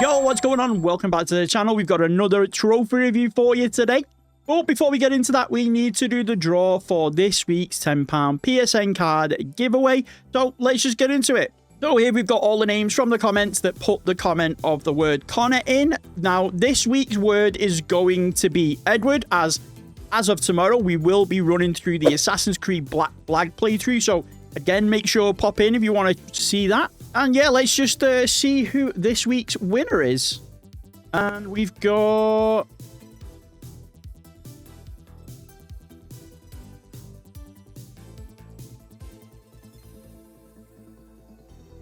Yo, what's going on? Welcome back to the channel. We've got another trophy review for you today. But before we get into that, we need to do the draw for this week's £10 PSN card giveaway. So let's just get into it. So here we've got all the names from the comments that put the comment of the word Connor in. Now, this week's word is going to be Edward, as of tomorrow, we will be running through the Assassin's Creed Black Flag playthrough. So again, make sure pop in if you want to see that. And yeah, let's just see who this week's winner is. And we've got...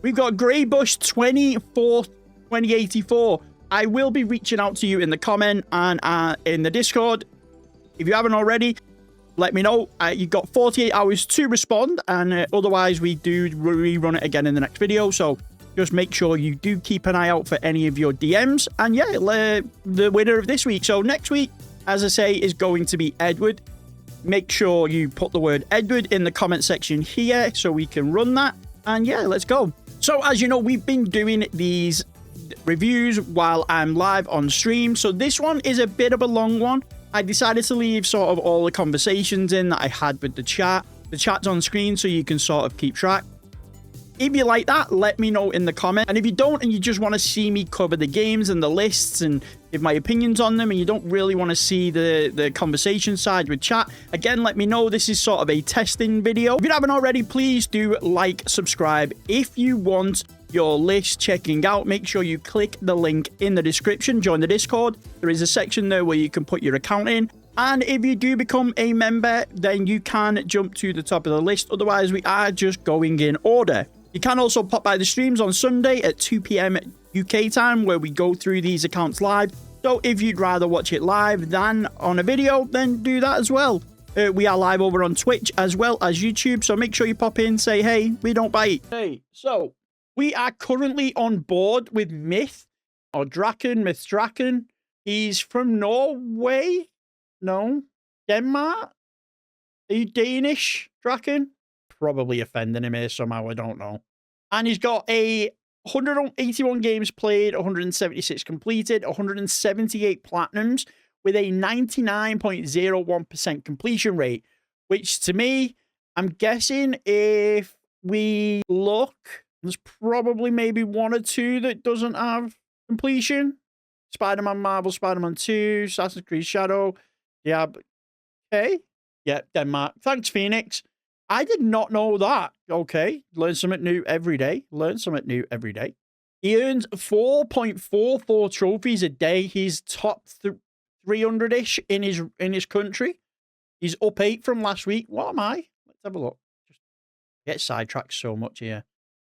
Greybush 2084. I will be reaching out to you in the comment and in the Discord. If you haven't already, let me know. You've got 48 hours to respond, and otherwise we do rerun it again in the next video. So just make sure you do keep an eye out for any of your DMs. And yeah, the winner of this week. So next week, as I say, is going to be Edward. Make sure you put the word Edward in the comment section here so we can run that. And yeah, let's go. So as you know, we've been doing these reviews while I'm live on stream. So this one is a bit of a long one. I decided to leave sort of all the conversations in that I had with the chat. The chat's on screen so you can sort of keep track. If you like that, let me know in the comment. And if you don't and you just want to see me cover the games and the lists and give my opinions on them, and you don't really want to see the conversation side with chat, again, let me know. This is sort of a testing video. If you haven't already, please do like, subscribe. If you want your list checking out, make sure you click the link in the description. Join the Discord. There is a section there where you can put your account in. And if you do become a member, then you can jump to the top of the list. Otherwise, we are just going in order. You can also pop by the streams on Sunday at 2 PM UK time, where we go through these accounts live. So if you'd rather watch it live than on a video, then do that as well. We are live over on Twitch as well as YouTube. So make sure you pop in, say, hey, we don't bite. Hey, so we are currently on board with Myth Draken. He's from Norway? No. Denmark? Are you Danish, Draken? Probably offending him here somehow, I don't know. And he's got a 181 games played, 176 completed, 178 platinums with a 99.01% completion rate, which to me, I'm guessing if we look, there's probably maybe one or two that doesn't have completion. Spider-Man Marvel, Spider-Man 2, Assassin's Creed Shadow. Yeah, okay. Yeah, Denmark. Thanks, Phoenix. I did not know that. Okay, learn something new every day. Learn something new every day. He earns 4.44 trophies a day. He's top 300-ish in his country. He's up 8 from last week. What am I? Let's have a look. Just get sidetracked so much here.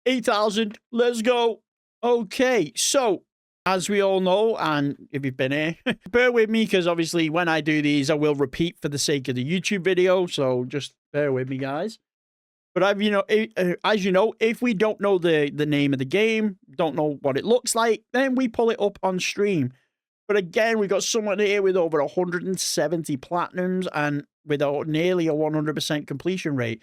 8,000. Let's go. Okay, so as we all know, and if you've been here, bear with me, because obviously when I do these, I will repeat for the sake of the YouTube video. So just bear with me, guys. But as you know, if we don't know the name of the game, don't know what it looks like, then we pull it up on stream. But again, we've got someone here with over 170 platinums and with nearly a 100% completion rate.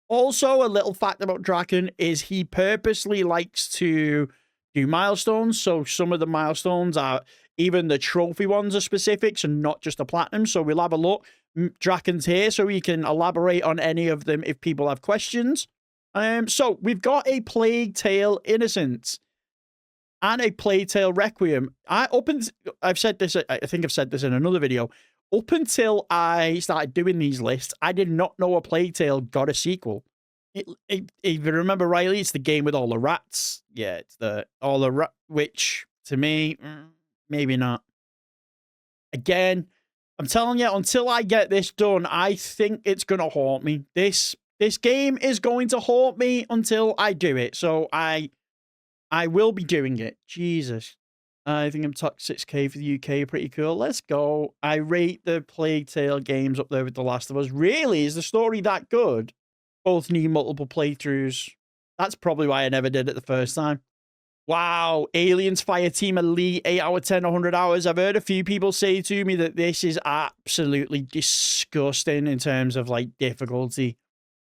Also, a little fact about Draken is he purposely likes to do milestones. So some of the milestones are, even the trophy ones are specific, so not just the platinum. So we'll have a look. Draken's here so we can elaborate on any of them if people have questions. So we've got a Plague Tale Innocence and a Plague Tale Requiem. I've said this, I think I've said this in another video. Up until I started doing these lists, I did not know a Plague Tale got a sequel. If you remember rightly, it's the game with all the rats. Yeah, it's all the rat, which to me, maybe not. Again, I'm telling you, until I get this done, I think it's going to haunt me. This game is going to haunt me until I do it. So I will be doing it. Jesus. I think I'm top 6K for the UK. Pretty cool. Let's go. I rate the Plague Tale games up there with The Last of Us. Really? Is the story that good? Both need multiple playthroughs. That's probably why I never did it the first time. Wow. Aliens Fireteam Elite, 8 out of 10, 100 hours. I've heard a few people say to me that this is absolutely disgusting in terms of, like, difficulty,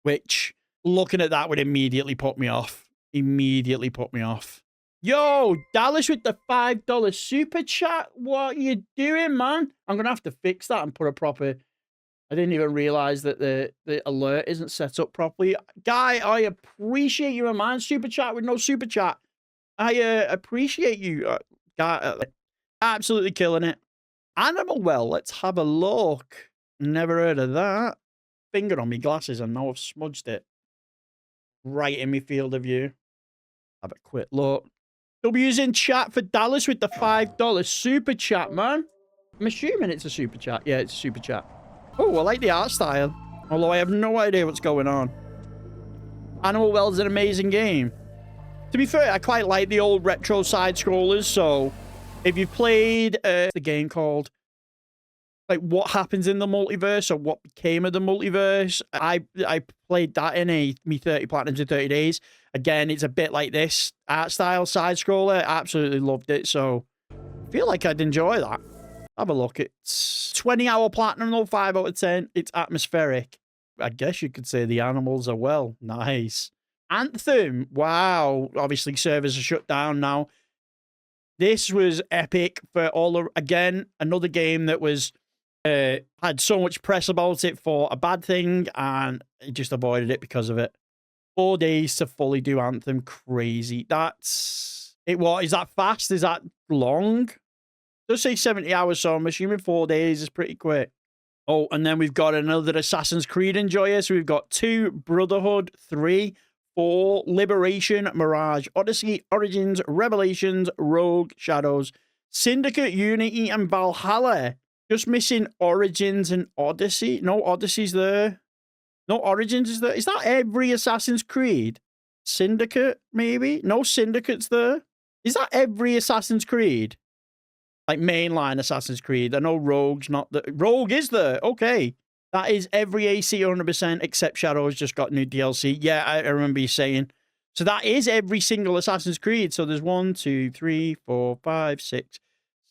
which looking at that would immediately put me off. Immediately put me off. Yo, Dallas with the $5 super chat. What are you doing, man? I'm going to have to fix that and put a proper... I didn't even realize that the alert isn't set up properly. Guy, I appreciate you, man. Super chat with no super chat. I appreciate you. Guy, absolutely killing it. Animal Well, let's have a look. Never heard of that. Finger on me glasses and now I've smudged it. Right in my field of view. Have a quick look. W's in chat for Dallas with the $5 super chat, man. I'm assuming it's a super chat. Yeah, it's a super chat. Oh, I like the art style. Although I have no idea what's going on. Animal Well is an amazing game. To be fair, I quite like the old retro side-scrollers, so if you've played the game called like What Happens in the Multiverse or What Became of the Multiverse, I played that in me 30 Platinums in 30 days. Again, it's a bit like this art style side-scroller. Absolutely loved it, so I feel like I'd enjoy that. Have a look. It's 20-hour platinum, though, 5 out of 10. It's atmospheric. I guess you could say the animals are well. Nice. Anthem. Wow. Obviously, servers are shut down now. This was epic for all of... Again, another game that was... had so much press about it for a bad thing, and it just avoided it because of it. 4 days to fully do Anthem. Crazy. That's... What? Is that fast? Is that long? Does say 70 hours, so I'm assuming 4 days is pretty quick. Oh, and then we've got another Assassin's Creed enjoyer. So we've got 2, Brotherhood, 3, 4, Liberation, Mirage, Odyssey, Origins, Revelations, Rogue, Shadows, Syndicate, Unity, and Valhalla. Just missing Origins and Odyssey. No, Odyssey's there. No, Origins is there. Is that every Assassin's Creed? Syndicate, maybe? No, Syndicate's there. Is that every Assassin's Creed? Like mainline Assassin's Creed. I know Rogue's not the... Rogue is there. Okay. That is every AC 100% except Shadows just got new DLC. Yeah, I remember you saying. So that is every single Assassin's Creed. So there's 1, 2, 3, 4, 5, 6,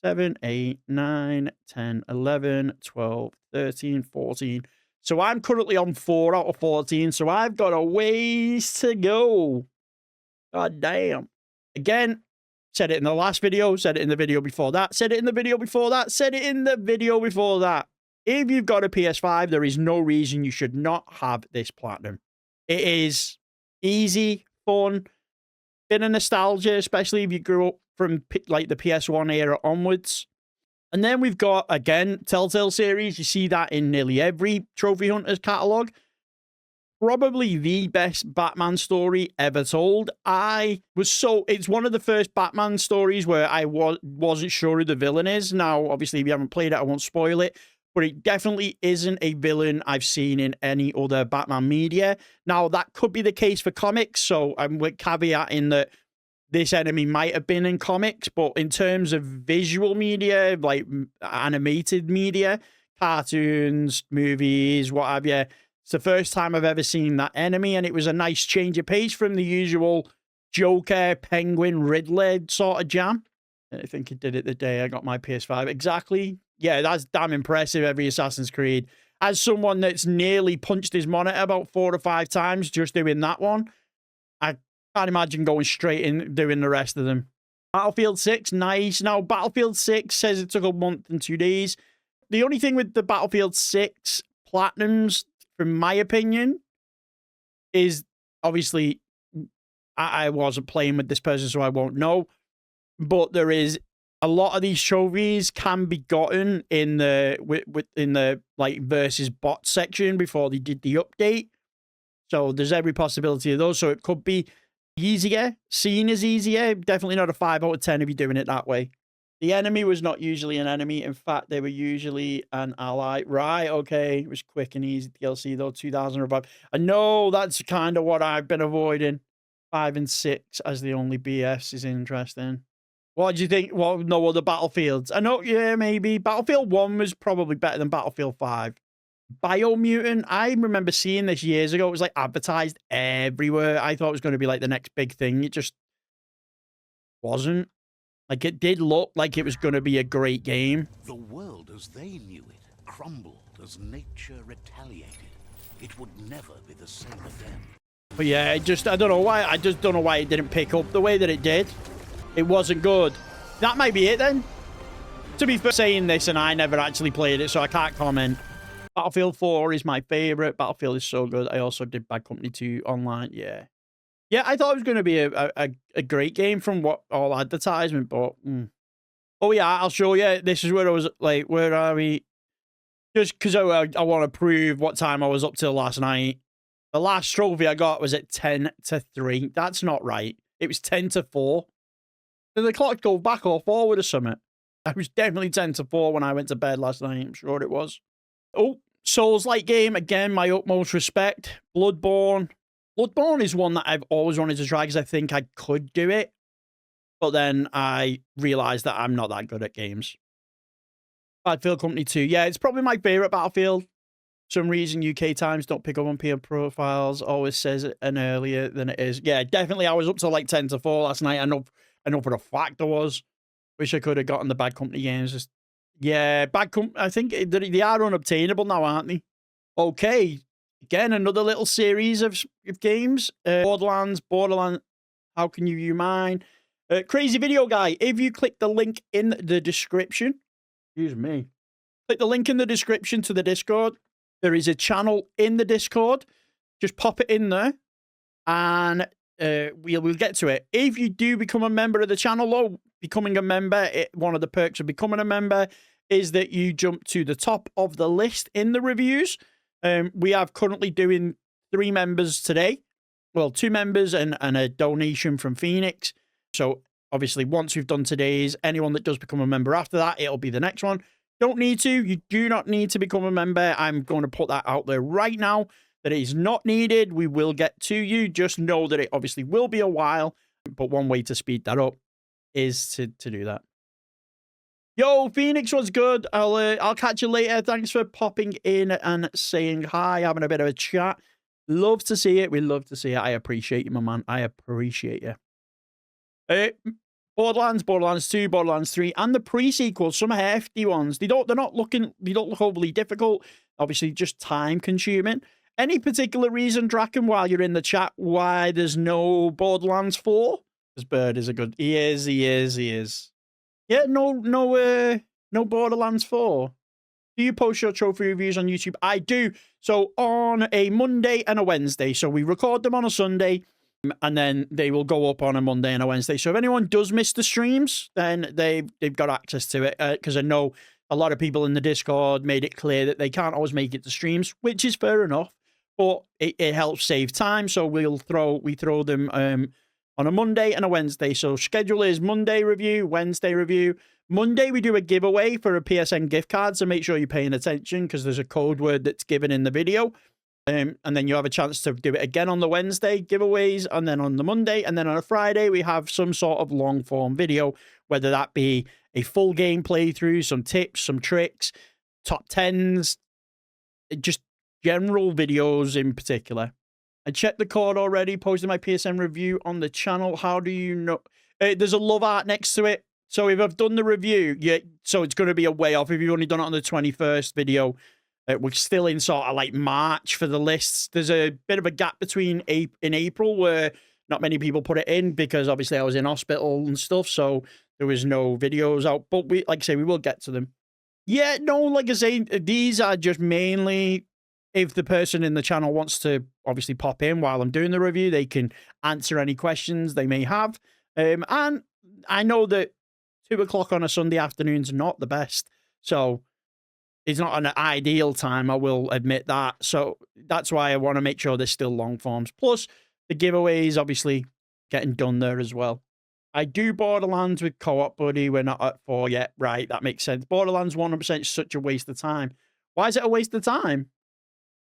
7, 8, 9, 10, 11, 12, 13, 14. So I'm currently on 4 out of 14. So I've got a ways to go. God damn. Again, said it in the last video, said it in the video before that, said it in the video before that, said it in the video before that. If you've got a PS5, there is no reason you should not have this platinum. It is easy, fun, bit of nostalgia, especially if you grew up from like the PS1 era onwards. And then we've got, again, Telltale series. You see that in nearly every Trophy Hunters catalog. Probably the best Batman story ever told. It's one of the first Batman stories where I wasn't sure who the villain is. Now, obviously, if you haven't played it, I won't spoil it. But it definitely isn't a villain I've seen in any other Batman media. Now, that could be the case for comics, so I'm with caveating that this enemy might have been in comics, but in terms of visual media, like animated media, cartoons, movies, what have you, it's the first time I've ever seen that enemy, and it was a nice change of pace from the usual Joker, Penguin, Riddler sort of jam. I think it did it the day I got my PS5. Exactly. Yeah, that's damn impressive, every Assassin's Creed. As someone that's nearly punched his monitor about 4 or 5 times just doing that one, I can't imagine going straight in doing the rest of them. Battlefield 6, nice. Now, Battlefield 6 says it took a month and 2 days. The only thing with the Battlefield 6 Platinums, from my opinion, is obviously I wasn't playing with this person, so I won't know. But there is a lot of these trophies can be gotten in the like versus bot section before they did the update. So there's every possibility of those. So it could be easier, seen as easier. Definitely not a 5 out of 10 if you're doing it that way. The enemy was not usually an enemy. In fact, they were usually an ally. Right, okay. It was quick and easy DLC, though. 2,000 revive. I know that's kind of what I've been avoiding. 5 and 6 as the only BS is interesting. What do you think? Well, no other Battlefields. I know, yeah, maybe. Battlefield 1 was probably better than Battlefield 5. Biomutant, I remember seeing this years ago. It was like advertised everywhere. I thought it was going to be like the next big thing. It just wasn't. Like, it did look like it was going to be a great game. The world as they knew it crumbled as nature retaliated. It would never be the same again. But yeah, I don't know why. I just don't know why it didn't pick up the way that it did. It wasn't good. That might be it then. To be fair, saying this, and I never actually played it, so I can't comment. Battlefield 4 is my favorite. Battlefield is so good. I also did Bad Company 2 online. Yeah. Yeah, I thought it was going to be a great game from what all advertisement, but... Oh, yeah, I'll show you. This is where I was, like, where are we? Just because I want to prove what time I was up till last night. The last trophy I got was at 10 to 3. That's not right. It was 10 to 4. Did the clock go back or forward or something? I was definitely 10 to 4 when I went to bed last night. I'm sure it was. Oh, Souls-like game. Again, my utmost respect. Bloodborne. Bloodborne is one that I've always wanted to try because I think I could do it. But then I realized that I'm not that good at games. Battlefield Company 2. Yeah, it's probably my favorite Battlefield. For some reason, UK Times don't pick up on peer profiles. Always says it an earlier than it is. Yeah, definitely. I was up to like 10 to 4 last night. I know for a fact I was. Wish I could have gotten the Bad Company games. Just, yeah, Bad Company. I think they are unobtainable now, aren't they? Okay. Again, another little series of games. Borderlands. How can you view mine? Crazy Video Guy. If you click the link in the description, excuse me, click the link in the description to the Discord. There is a channel in the Discord. Just pop it in there, and we'll get to it. If you do become a member of the channel, though, becoming a member, one of the perks of becoming a member is that you jump to the top of the list in the reviews. We are currently doing 3 members today. Well, 2 members and a donation from Phoenix. So, obviously, once we've done today's, anyone that does become a member after that, it'll be the next one. Don't need to. You do not need to become a member. I'm going to put that out there right now, that it is not needed. We will get to you. Just know that it obviously will be a while, but one way to speed that up is to do that. Yo, Phoenix was good. I'll catch you later. Thanks for popping in and saying hi, having a bit of a chat. Love to see it. We love to see it. I appreciate you, my man. I appreciate you. Borderlands 2, Borderlands 3, and the pre-sequels, some hefty ones. They don't look overly difficult. Obviously, just time consuming. Any particular reason, Draken, while you're in the chat, why there's no Borderlands 4? This bird is a good. He is. Yeah, no Borderlands 4. Do you post your trophy reviews on YouTube? I do. So on a Monday and a Wednesday. So we record them on a Sunday, and then they will go up on a Monday and a Wednesday. So if anyone does miss the streams, then they've got access to it. Because I know a lot of people in the Discord made it clear that they can't always make it to streams, which is fair enough. But it helps save time. So we throw them on a Monday and a Wednesday. So schedule is Monday review, Wednesday review. Monday we do a giveaway for a PSN gift card. So make sure you're paying attention because there's a code word that's given in the video. And then you have a chance to do it again on the Wednesday giveaways, and then on the Monday, and then on a Friday, we have some sort of long form video, whether that be a full game playthrough, some tips, some tricks, top 10s, just general videos in particular. I checked the code already, posted my PSN review on the channel. How do you know? There's a love art next to it. So if I've done the review, so it's going to be a way off. If you've only done it on the 21st video, we're still in sort of like March for the lists. There's a bit of a gap between in April where not many people put it in because obviously I was in hospital and stuff, so there was no videos out. But like I say, we will get to them. Yeah, no, like I say, these are just mainly if the person in the channel wants to obviously pop in while I'm doing the review, they can answer any questions they may have. And I know that 2 o'clock on a Sunday afternoon's not the best, so it's not an ideal time, I will admit that. So that's why I want to make sure there's still long forms. Plus, the giveaways obviously getting done there as well. I do Borderlands with co-op, buddy. We're not at 4 yet. Right, that makes sense. Borderlands 100% is such a waste of time. Why is it a waste of time?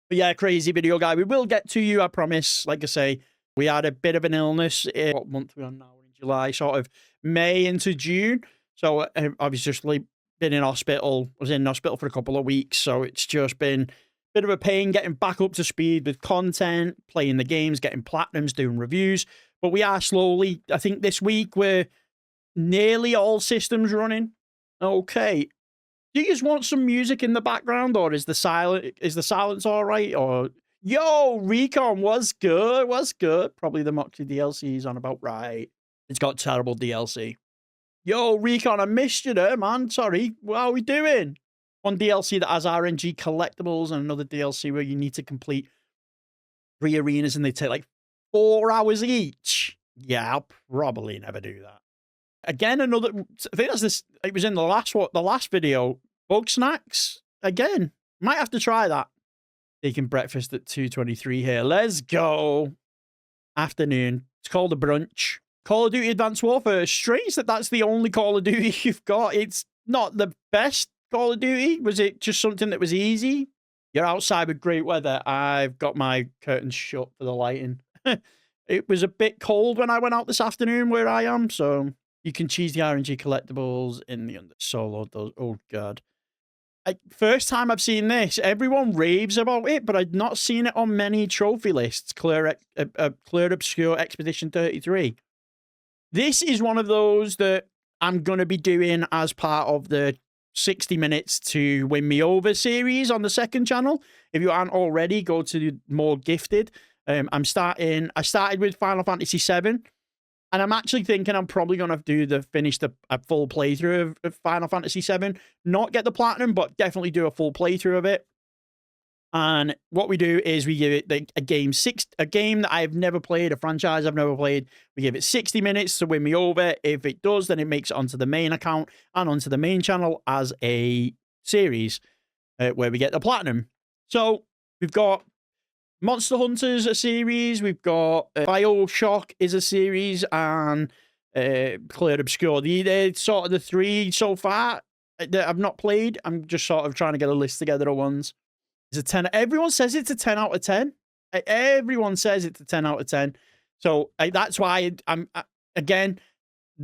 But yeah, Crazy Video Guy, we will get to you, I promise. Like I say, we had a bit of an illness. What month are we on now? We're in July, sort of May into June. So obviously been in hospital. Was in hospital for a couple of weeks, so it's just been a bit of a pain getting back up to speed with content, playing the games, getting platinums, doing reviews. But we are slowly. I think this week we're nearly all systems running. Okay. Do you just want some music in the background, or is the silence all right? Or yo, Recon was good. Probably the Moxie DLC is on about right. It's got terrible DLC. Yo, Recon, I missed you there, man. Sorry. What are we doing? One DLC that has RNG collectibles and another DLC where you need to complete 3 arenas and they take like 4 hours each. Yeah, I'll probably never do that. Again, another. I think that's this. It was in the last video. Bug snacks again. Might have to try that. Taking breakfast at 2:23 here. Let's go. Afternoon. It's called a brunch. Call of Duty Advanced Warfare. Strange that that's the only Call of Duty you've got. It's not the best Call of Duty. Was it just something that was easy? You're outside with great weather. I've got my curtains shut for the lighting. It was a bit cold when I went out this afternoon where I am, so you can choose the RNG collectibles in the under solo. Those, oh god. First time I've seen this, everyone raves about it, but I'd not seen it on many trophy lists. Clear Obscure Expedition 33. This is one of those that I'm going to be doing as part of the 60 minutes to win me over series on the second channel. If you aren't already, go to more gifted. I started with Final Fantasy VII, and I'm actually thinking I'm probably going to finish a full playthrough of Final Fantasy VII. Not get the platinum, but definitely do a full playthrough of it. And what we do is we give it a game that I've never played, a franchise I've never played. We give it 60 minutes to win me over. If it does, then it makes it onto the main account and onto the main channel as a series where we get the platinum. So we've got Monster Hunters, a series. We've got BioShock is a series, and Clear Obscure. They're sort of the 3 so far that I've not played. I'm just sort of trying to get a list together of ones. It's a 10. Everyone says it's a 10 out of 10. Everyone says it's a 10 out of 10. So that's why again,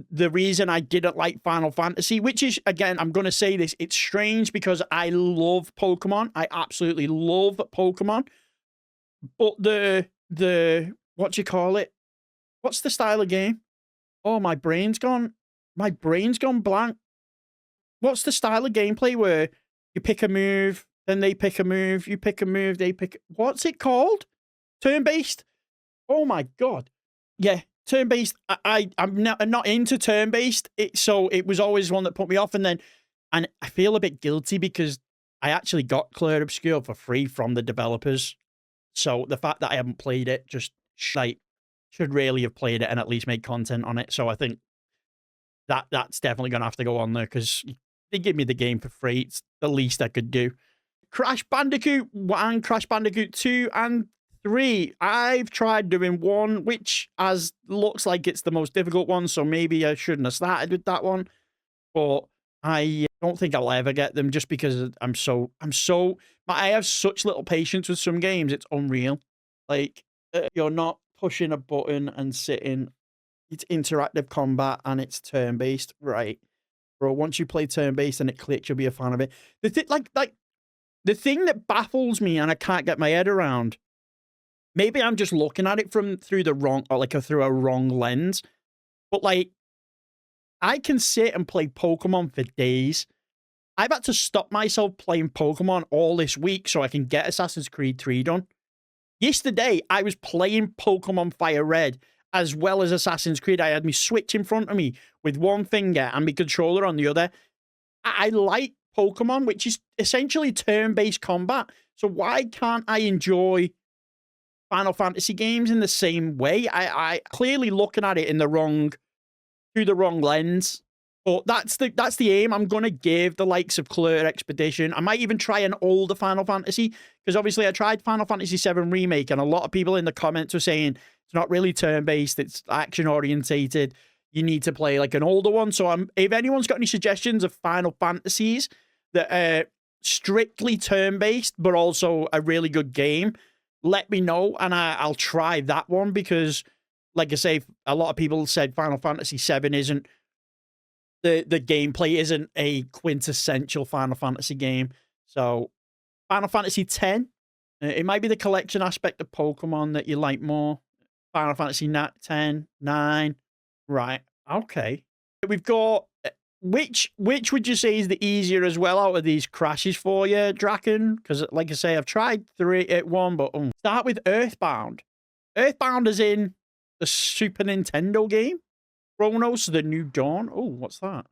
the reason I didn't like Final Fantasy, which is, again, I'm going to say this, it's strange because I love Pokemon. I absolutely love Pokemon. But what do you call it? What's the style of game? Oh, my brain's gone blank. What's the style of gameplay where you pick a move, then they pick a move, you pick a move, they pick... What's it called? Turn-based? Oh, my God. Yeah, turn-based. I'm not into turn-based, so it was always one that put me off. And I feel a bit guilty because I actually got Clear Obscure for free from the developers. So the fact that I haven't played it just should really have played it and at least made content on it. So I think that's definitely going to have to go on there because they give me the game for free. It's the least I could do. Crash Bandicoot 1, Crash Bandicoot 2 and 3. I've tried doing 1, which looks like it's the most difficult one, so maybe I shouldn't have started with that one. But I don't think I'll ever get them just because I have such little patience with some games. It's unreal. Like, you're not pushing a button and sitting. It's interactive combat and it's turn-based. Right. Bro, once you play turn-based and it clicks, you'll be a fan of it. The thing that baffles me and I can't get my head around, maybe I'm just looking at it through a wrong lens, but like, I can sit and play Pokemon for days. I've had to stop myself playing Pokemon all this week so I can get Assassin's Creed 3 done. Yesterday, I was playing Pokemon Fire Red as well as Assassin's Creed. I had my Switch in front of me with one finger and my controller on the other. I like Pokemon, which is essentially turn-based combat. So why can't I enjoy Final Fantasy games in the same way? I clearly looking at it through the wrong lens. But that's the aim. I'm going to give the likes of Clear Expedition. I might even try an older Final Fantasy, because obviously I tried Final Fantasy VII Remake, and a lot of people in the comments were saying it's not really turn-based, it's action-orientated. You need to play like an older one. So if anyone's got any suggestions of Final Fantasies that are strictly turn-based, but also a really good game, let me know, and I'll try that one, because, like I say, a lot of people said Final Fantasy VII isn't... The gameplay isn't a quintessential Final Fantasy game. So, Final Fantasy X, it might be the collection aspect of Pokemon that you like more. Final Fantasy X, 9, right, okay. We've got, which would you say is the easier as well out of these crashes for you, Draken? Because, like I say, I've tried 1, but start with Earthbound. Earthbound is in the Super Nintendo game. Chronos, The New Dawn. Oh, what's that?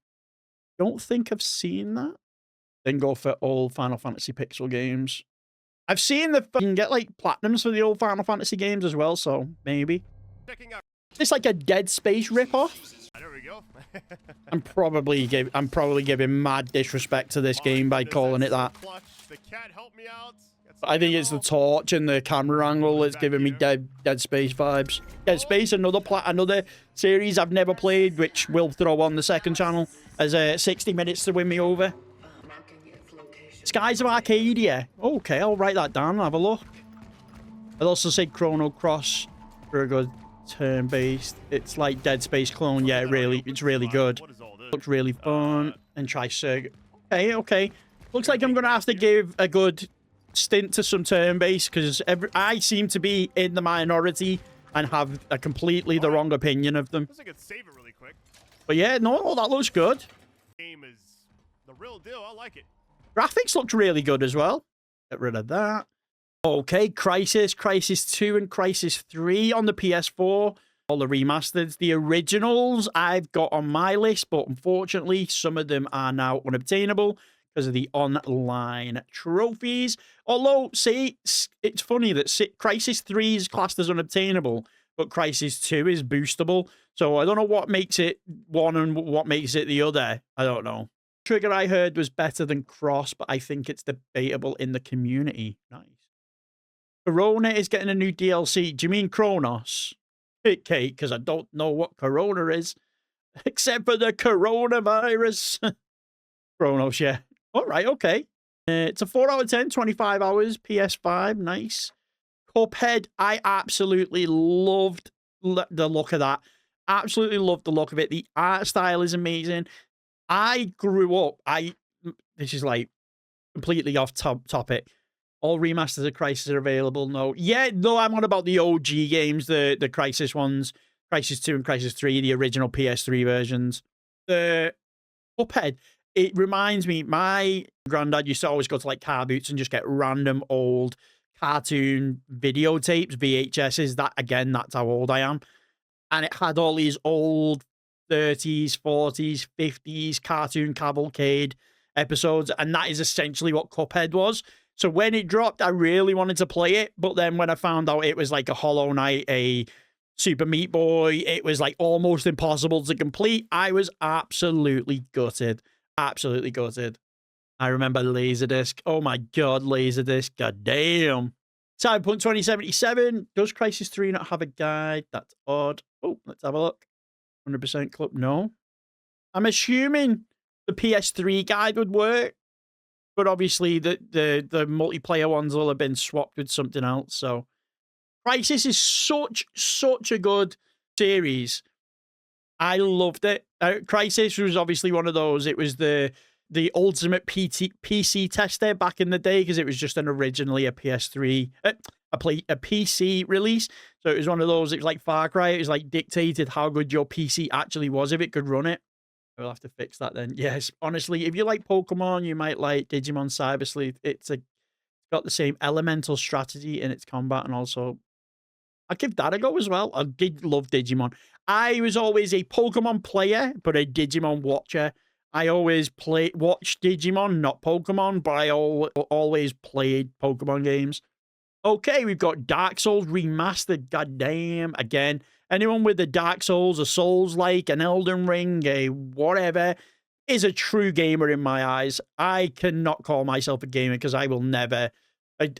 Don't think I've seen that. Then go for all Final Fantasy Pixel games. I've seen the you can get like platinums for the old Final Fantasy games as well, so maybe. It's like a Dead Space ripoff. There we go. I'm probably giving mad disrespect to this game by calling it that. The cat helped me out. I think it's the torch and the camera angle that's giving me Dead Space vibes. Dead Space, another series I've never played, which we'll throw on the second channel as 60 minutes to win me over. Skies of Arcadia. Okay, I'll write that down and have a look. I'd also say Chrono Cross for a good turn-based. It's like Dead Space clone. Yeah, it's really good. Looks really fun. And try Circuit. Okay. Looks like I'm going to have to give a good stint to some turn-based because I seem to be in the minority and have a completely the wrong opinion of them. I could save it really quick. But yeah, no, that looks good. Game is the real deal. I like it. Graphics looked really good as well. Get rid of that. Okay, Crisis 2 and Crisis 3 on the PS4. All the remasters. The originals I've got on my list, but unfortunately, some of them are now unobtainable because of the online trophies. Although, see, it's funny that Crisis 3 is classed as unobtainable, but Crisis 2 is boostable. So I don't know what makes it one and what makes it the other. I don't know. Trigger I heard was better than Cross, but I think it's debatable in the community. Nice. Corona is getting a new DLC. Do you mean Kronos? Okay, because I don't know what Corona is, except for the coronavirus. Kronos, yeah. All right, okay. It's a 4 out of 10, 25 hours, PS5, nice. Cuphead, I absolutely loved the look of that. Absolutely loved the look of it. The art style is amazing. I grew up, this is like completely off topic. All remasters of Crisis are available. No, I'm on about the OG games, the Crisis ones, Crisis 2 and Crisis 3, the original PS3 versions. The Cuphead, it reminds me, my granddad used to always go to like car boots and just get random old cartoon videotapes, VHSs. That's how old I am. And it had all these old 30s, 40s, 50s cartoon cavalcade episodes, and that is essentially what Cuphead was. So when it dropped, I really wanted to play it, but then when I found out it was like a Hollow Knight, a Super Meat Boy, it was like almost impossible to complete. I was absolutely gutted. Absolutely gutted. I remember Laserdisc. Oh my god, Laserdisc. God damn. Cyberpunk 2077. Does Crisis 3 not have a guide? That's odd. Oh, let's have a look. 100% club. No. I'm assuming the PS3 guide would work, but obviously the multiplayer ones will have been swapped with something else. So Crisis is such a good series. I loved it. Crisis was obviously one of those. It was the ultimate PC tester back in the day because it was just originally a PS3, a PC release. So it was one of those. It was like Far Cry. It was like dictated how good your PC actually was if it could run it. We'll have to fix that then. Yes, honestly, if you like Pokemon, you might like Digimon Cyber Sleuth. It's got the same elemental strategy in its combat, and also I'd give that a go as well. I did love Digimon. I was always a Pokemon player, but a Digimon watcher. I always watched Digimon, not Pokemon, but I always played Pokemon games. Okay, we've got Dark Souls Remastered. Goddamn, again. Anyone with the Dark Souls, a Souls-like, an Elden Ring, a whatever, is a true gamer in my eyes. I cannot call myself a gamer because I will never,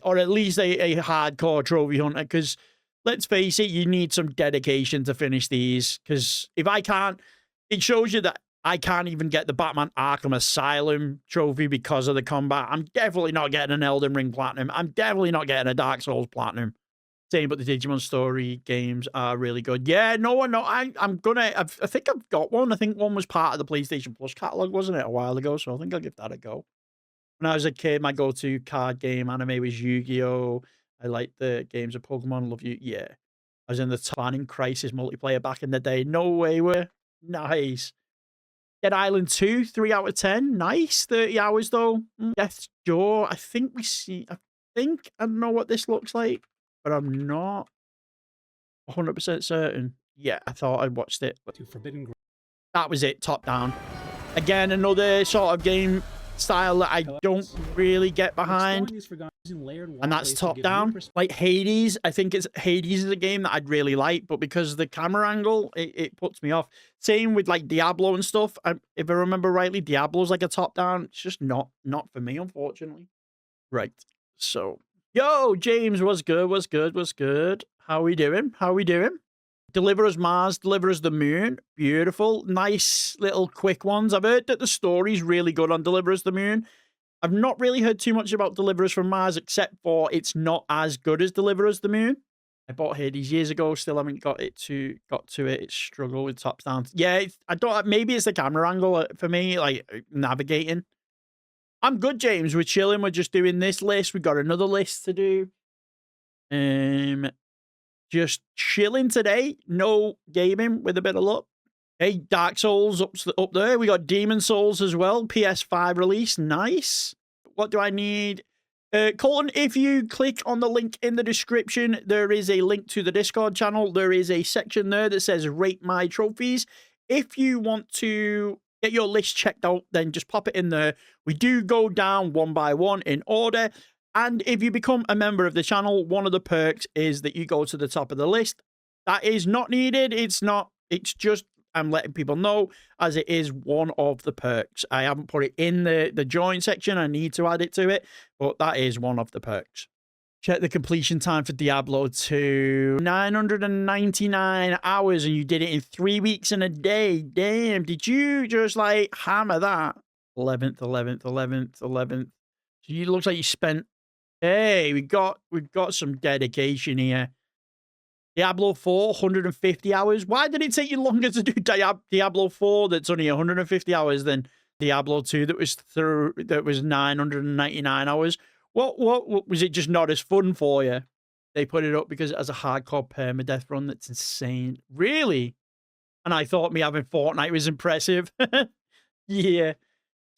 or at least a hardcore trophy hunter, because let's face it, you need some dedication to finish these, because if I can't, it shows you that I can't even get the Batman Arkham Asylum trophy because of the combat. I'm definitely not getting an Elden Ring Platinum. I'm definitely not getting a Dark Souls Platinum. Saying, but the Digimon story games are really good. Yeah, no, I think I've got one. I think one was part of the PlayStation Plus catalog, wasn't it, a while ago? So I think I'll give that a go. When I was a kid, my go-to card game anime was Yu-Gi-Oh! I liked the games of Pokemon. Love you. Yeah. I was in the Planning Crisis multiplayer back in the day. No way, we're nice. Dead Island 2, 3 out of 10. Nice. 30 hours, though. Death's Door. I think I know what this looks like, but I'm not 100% certain. Yeah, I thought I watched it. To Forbidden That was it, top down. Again, another sort of game style that I don't really get behind. And that's top down. Like Hades, I think Hades is a game that I'd really like, but because of the camera angle, it puts me off. Same with like Diablo and stuff. If I remember rightly, Diablo's like a top down. It's just not for me, unfortunately. Right. So, yo, James, what's good? What's good? What's good? How we doing? How we doing? Deliver Us Mars, Deliver Us the Moon. Beautiful. Nice little quick ones. I've heard that the story's really good on Deliver Us the Moon. I've not really heard too much about Deliver Us from Mars, except for it's not as good as Deliver Us the Moon. I bought Hades years ago, still haven't got to it. It's struggle with tops down. Yeah, I don't. Maybe it's the camera angle for me, like navigating. I'm good, James. We're chilling. We're just doing this list. We've got another list to do. Just chilling today. No gaming with a bit of luck. Hey, Dark Souls up there. We got Demon Souls as well. PS5 release. Nice. What do I need? Colton, if you click on the link in the description, there is a link to the Discord channel. There is a section there that says Rate My Trophies. If you want to get your list checked out, then just pop it in there. We do go down one by one in order. And if you become a member of the channel, one of the perks is that you go to the top of the list. That is not needed. It's just I'm letting people know, as it is one of the perks. I haven't put it in the join section. I need to add it to it, but that is one of the perks. Check the completion time for Diablo 2. 999 hours, and you did it in 3 weeks and a day. Damn, did you just like hammer that? 11th. So it looks like you spent... Hey, we've got some dedication here. Diablo 4, 150 hours. Why did it take you longer to do Diablo 4 that's only 150 hours than Diablo 2 that was 999 hours? What was it just not as fun for you? They put it up because it has a hardcore permadeath run that's insane. Really? And I thought me having Fortnite was impressive. Yeah.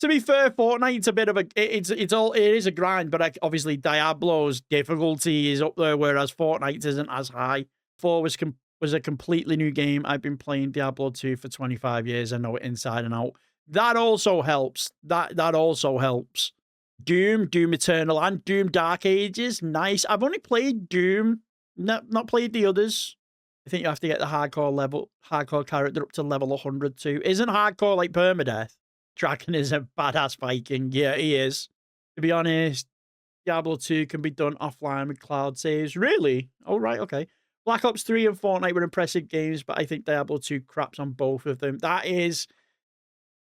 To be fair, Fortnite's a bit of a it is a grind, but obviously Diablo's difficulty is up there, whereas Fortnite isn't as high. 4 was a completely new game. I've been playing Diablo 2 for 25 years. I know it inside and out. That also helps. That also helps. Doom Eternal, and Doom Dark Ages. Nice. I've only played Doom, not played the others. I think you have to get the hardcore character up to level 100 too. Isn't hardcore like permadeath? Dragon is a badass Viking. Yeah, he is. To be honest, Diablo 2 can be done offline with cloud saves. Really? Oh, right, okay. Black Ops 3 and Fortnite were impressive games, but I think Diablo 2 craps on both of them. That is...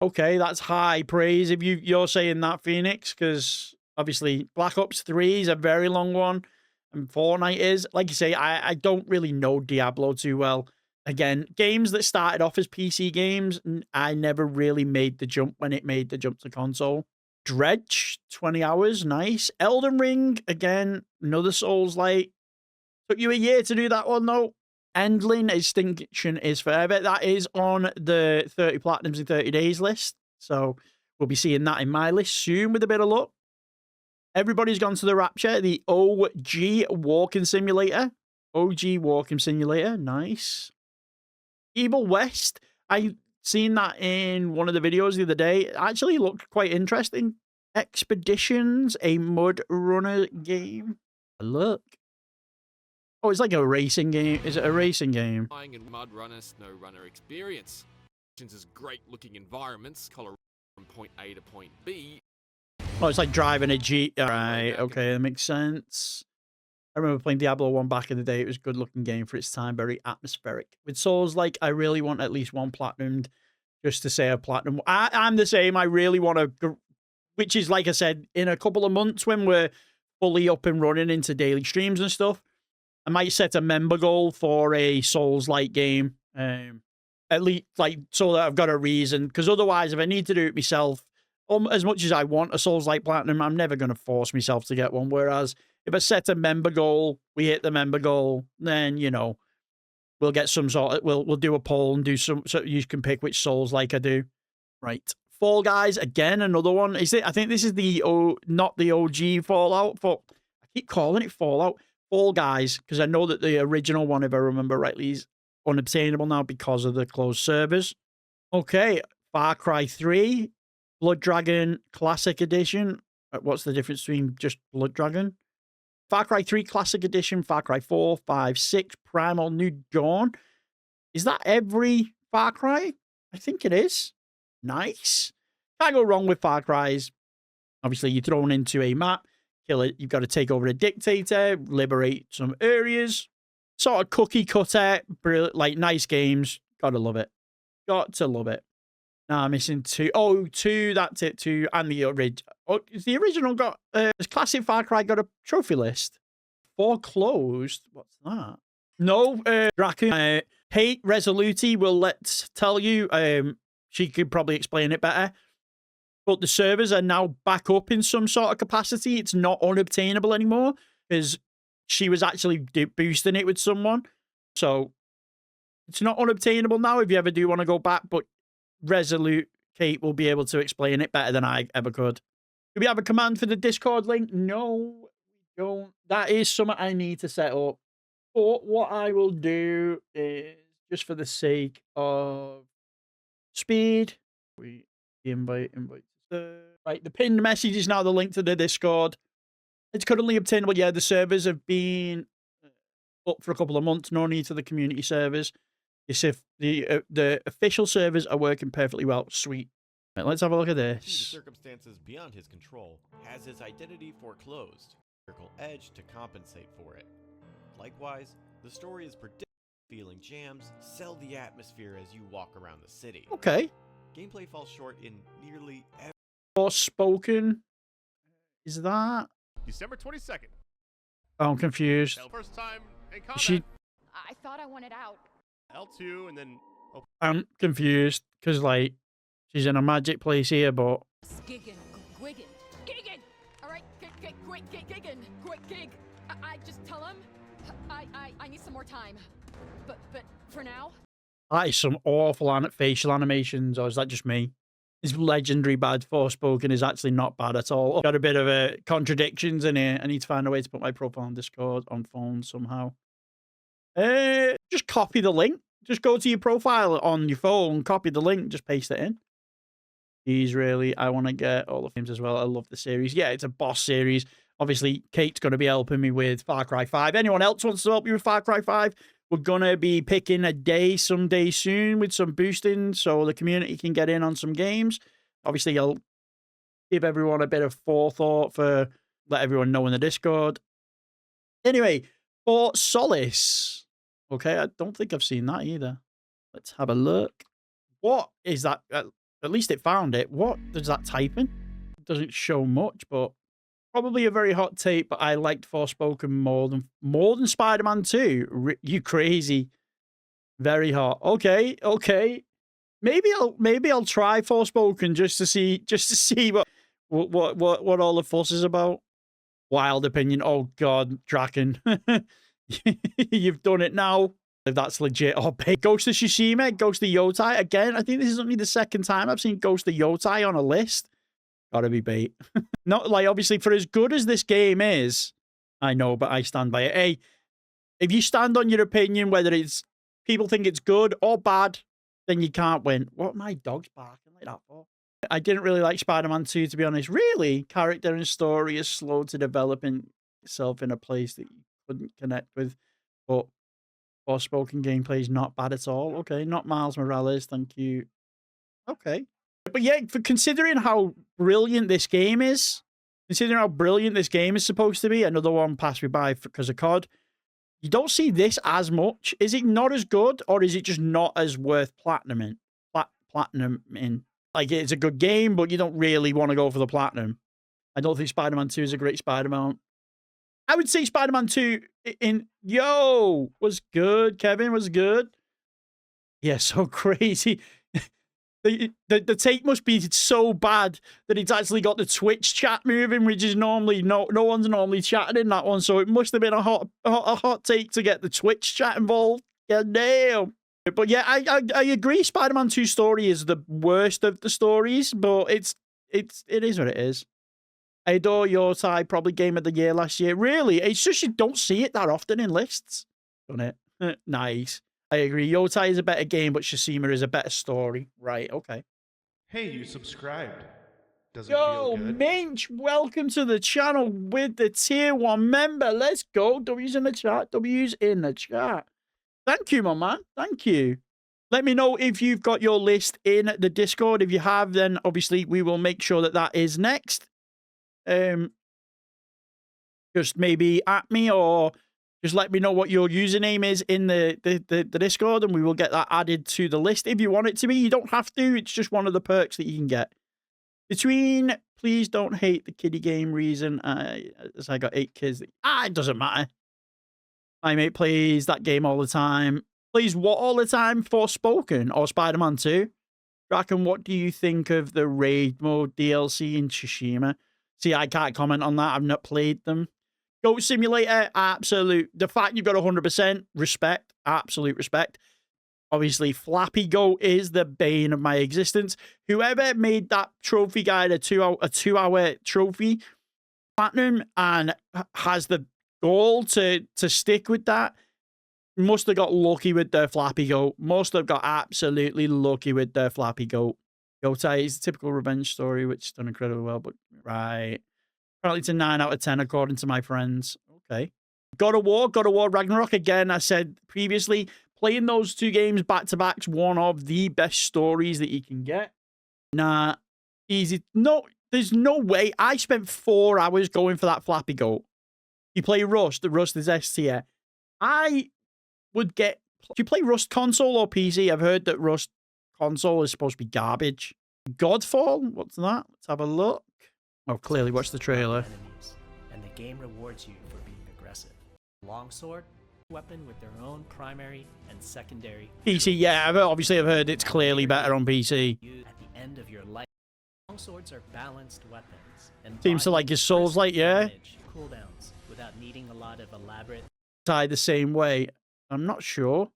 Okay, that's high praise if you're saying that, Phoenix, because obviously Black Ops 3 is a very long one, and Fortnite is. Like you say, I don't really know Diablo too well. Again, games that started off as PC games, I never really made the jump when it made the jump to console. Dredge, 20 hours, nice. Elden Ring, again, another Souls-like. Took you a year to do that one, though. Endling, Extinction is Forever. That is on the 30 Platinums in 30 Days list. So we'll be seeing that in my list soon with a bit of luck. Everybody's gone to the Rapture, the OG Walking Simulator. OG Walking Simulator, nice. Evil West, I seen that in one of the videos the other day. It actually looked quite interesting. Expeditions, a mud runner game. Look. Oh, it's like a racing game. Is it a racing game? Flying in mud runner, snow runner experience. Is great looking environments, color from point A to point B. Oh, it's like driving a Jeep. All right, okay, that makes sense. I remember playing Diablo 1 back in the day. It was a good-looking game for its time, very atmospheric. With Souls, like, I really want at least one platinumed, just to say a platinum. I'm the same. I really want to, which is, like I said, in a couple of months when we're fully up and running into daily streams and stuff, I might set a member goal for a Souls-like game, at least, like, so that I've got a reason. Because otherwise, if I need to do it myself, as much as I want a Souls-like platinum, I'm never going to force myself to get one. Whereas if I set a member goal, we hit the member goal, then, you know, we'll get some sort of, we'll do a poll and do some, so you can pick which Souls-like I do. Right. Fall Guys, again, another one. Is it? I think this is not the OG Fallout. I keep calling it Fallout. Fall Guys, because I know that the original one, if I remember rightly, is unobtainable now because of the closed servers. Okay, Far Cry 3, Blood Dragon Classic Edition. What's the difference between just Blood Dragon? Far Cry 3 Classic Edition, Far Cry 4, 5, 6, Primal New Dawn. Is that every Far Cry? I think it is. Nice. Can't go wrong with Far Cries. Obviously, you're thrown into a map, kill it. You've got to take over a dictator, liberate some areas. Sort of cookie cutter, like nice games. Gotta love it. Got to love it. Now I'm missing 2. Oh, 2, that's it, 2. And the original. Oh, is the original got, has Classic Far Cry got a trophy list? Foreclosed? What's that? No, Draken. Kate Resoluti will let's tell you. She could probably explain it better. But the servers are now back up in some sort of capacity. It's not unobtainable anymore because she was actually boosting it with someone. So it's not unobtainable now if you ever do want to go back. But Resolute Kate will be able to explain it better than I ever could. Do we have a command for the Discord link? No, we don't. That is something I need to set up. But what I will do is, just for the sake of speed, we invite. Right, the pinned message is now the link to the Discord. It's currently obtainable. Yeah, the servers have been up for a couple of months. No need to the community servers. It's if the official servers are working perfectly well. Sweet. Right, let's have a look at Due to this. circumstances beyond his control, has his identity foreclosed. Circle Edge to compensate for it. Likewise, the story is predictable. Feeling jams, sell the atmosphere as you walk around the city. Okay. Gameplay falls short in nearly every Forspoken. Is that? December 22nd. Oh, I'm confused. First time in combat. She. I thought I wanted out. L2 and then. Oh, I'm confused because like she's in a magic place here, but Giggin, Giggin, Giggin. All right, Giggin, quick gig. I just tell him. I need some more time. But for now. that is some awful facial animations, or is that just me? This legendary bad Forspoken is actually not bad at all. Got a bit of contradictions in here. I need to find a way to put my profile on Discord on phone somehow. Just copy the link. Just go to your profile on your phone, copy the link, just paste it in. He's really, I want to get all the games as well. I love the series. Yeah, it's a boss series. Obviously, Kate's going to be helping me with Far Cry 5. Anyone else wants to help you with Far Cry 5? We're going to be picking a day someday soon with some boosting so the community can get in on some games. Obviously, I'll give everyone a bit of forethought for let everyone know in the Discord. Anyway, for Solace. Okay, I don't think I've seen that either. Let's have a look. What is that? At least it found it. What does that type in? It doesn't show much, but probably a very hot take. But I liked Forspoken more than Spider-Man 2. You crazy? Very hot. Okay. Maybe I'll try Forspoken just to see what all the fuss is about. Wild opinion. Oh God, Draken. You've done it now. If that's legit. Oh, Ghost of Tsushima, Ghost of Yotai. Again, I think this is only the second time I've seen Ghost of Yotai on a list. Gotta be bait. Not like, obviously, for as good as this game is, I know, but I stand by it. Hey, if you stand on your opinion, whether it's people think it's good or bad, then you can't win. What my dog's barking like that for? I didn't really like Spider-Man 2, to be honest. Really, character and story is slow to develop itself in a place that you couldn't connect with, but Forspoken gameplay is not bad at all. Okay, not Miles Morales, thank you. Okay. But yeah, for considering how brilliant this game is, supposed to be, another one passed me by because of COD, you don't see this as much. Is it not as good, or is it just not as worth platinum in? Like, it's a good game, but you don't really want to go for the platinum. I don't think Spider-Man 2 is a great Spider-Man. I would say Spider-Man 2 was good. Kevin was good. Yeah, so crazy. The take must be so bad that it's actually got the Twitch chat moving, which is normally no one's normally chatting in that one. So it must have been a hot take to get the Twitch chat involved. God damn. But yeah, I agree. Spider-Man 2 story is the worst of the stories, but it is what it is. I adore Yotai, probably game of the year last year. Really, it's just you don't see it that often in lists. Done it. Nice. I agree. Yotai is a better game, but Shishima is a better story. Right, okay. Hey, you subscribed. Does it Yo, feel good? Minch, welcome to the channel with the tier 1 member. Let's go. W's in the chat. W's in the chat. Thank you, my man. Thank you. Let me know if you've got your list in the Discord. If you have, then obviously we will make sure that that is next. Just maybe at me or just let me know what your username is in the Discord and we will get that added to the list. If you want it to be, you don't have to. It's just one of the perks that you can get. Between please don't hate the kiddie game reason, as I got 8 kids. It doesn't matter. My mate plays that game all the time. Plays what all the time? Forspoken or Spider-Man 2? Draken, what do you think of the raid mode DLC in Tsushima? See, I can't comment on that. I've not played them. Goat Simulator, absolute. The fact you've got 100%, respect. Absolute respect. Obviously, Flappy Goat is the bane of my existence. Whoever made that trophy guide a two-hour trophy platinum and has the goal to stick with that must have got lucky with their Flappy Goat. Must have got absolutely lucky with their Flappy Goat. Gotai is a typical revenge story, which is done incredibly well, but right. Apparently it's a 9 out of 10 according to my friends. Okay. God of War Ragnarok. Again, I said previously, playing those 2 games back-to-back is one of the best stories that you can get. Nah, easy. No, there's no way. I spent 4 hours going for that Flappy Goat. You play Rust. The Rust is S tier. I would get... Do you play Rust console or PC? I've heard that Rust console is supposed to be garbage. Godfall? What's that? Let's have a look. Oh, clearly watch the trailer. Enemies, and the game rewards you for being aggressive. Longsword, weapon with their own primary and secondary. PC, yeah, I've heard it's clearly better on PC. At the end of your life, longswords are balanced weapons. And Seems to like his Souls like, yeah. Cooldowns without needing a lot of elaborate. Tied the same way. I'm not sure.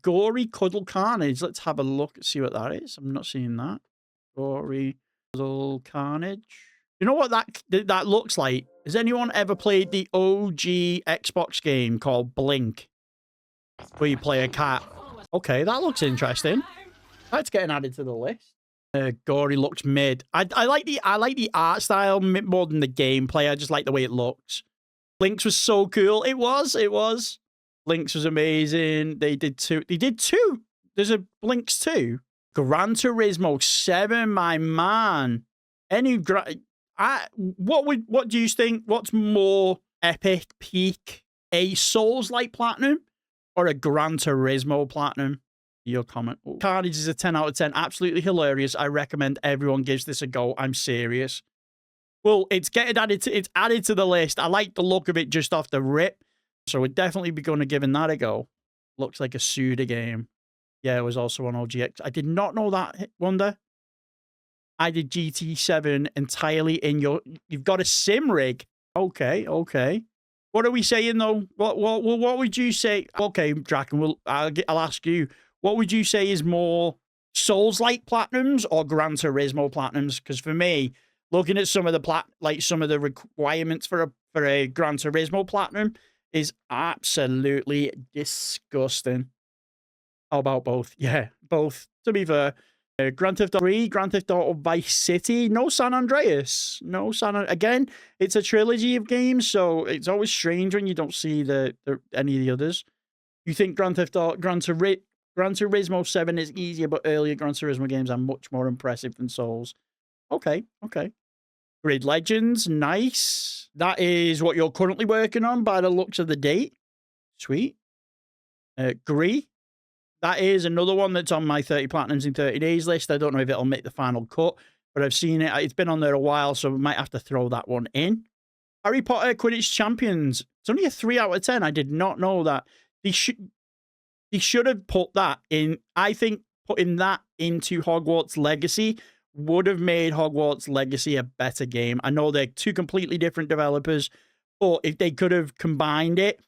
Gory Cuddle Carnage. Let's have a look and see what that is. I'm not seeing that. Gory Cuddle Carnage. You know what that looks like? Has anyone ever played the OG Xbox game called Blink? Where you play a cat. Okay, that looks interesting. That's getting added to the list. Gory looks mid. I like the art style more than the gameplay. I just like the way it looks. Blinks was so cool. It was. Blinks was amazing. They did two. There's a Blinks 2. Gran Turismo 7, my man. What do you think? What's more epic peak? A Souls-like platinum or a Gran Turismo platinum? Your comment. Oh. Carnage is a 10 out of 10. Absolutely hilarious. I recommend everyone gives this a go. I'm serious. Well, it's added to the list. I like the look of it just off the rip. So we'd definitely be going to giving that a go. Looks like a Suda game. Yeah, it was also on OGX. I did not know that, Wonder. I did GT7 entirely in your... You've got a sim rig. Okay. What are we saying, though? What would you say? Okay, Draken, I'll ask you. What would you say is more Souls-like platinums or Gran Turismo platinums? Because for me, looking at some of the requirements for a Gran Turismo platinum is absolutely disgusting. How about both? Yeah, both. To be fair, Grand Theft Auto 3, Grand Theft Auto Vice City, no San Andreas. Again, it's a trilogy of games, so it's always strange when you don't see any of the others. You think Gran Turismo 7 is easier, but earlier Gran Turismo games are much more impressive than Souls. Okay. Grid Legends, nice. That is what you're currently working on by the looks of the date. Sweet. Gree. That is another one that's on my 30 Platinums in 30 Days list. I don't know if it'll make the final cut, but I've seen it. It's been on there a while, so we might have to throw that one in. Harry Potter Quidditch Champions. It's only a 3 out of 10. I did not know that. They should have put that in. I think putting that into Hogwarts Legacy would have made Hogwarts Legacy a better game. I know they're 2 completely different developers, but if they could have combined it,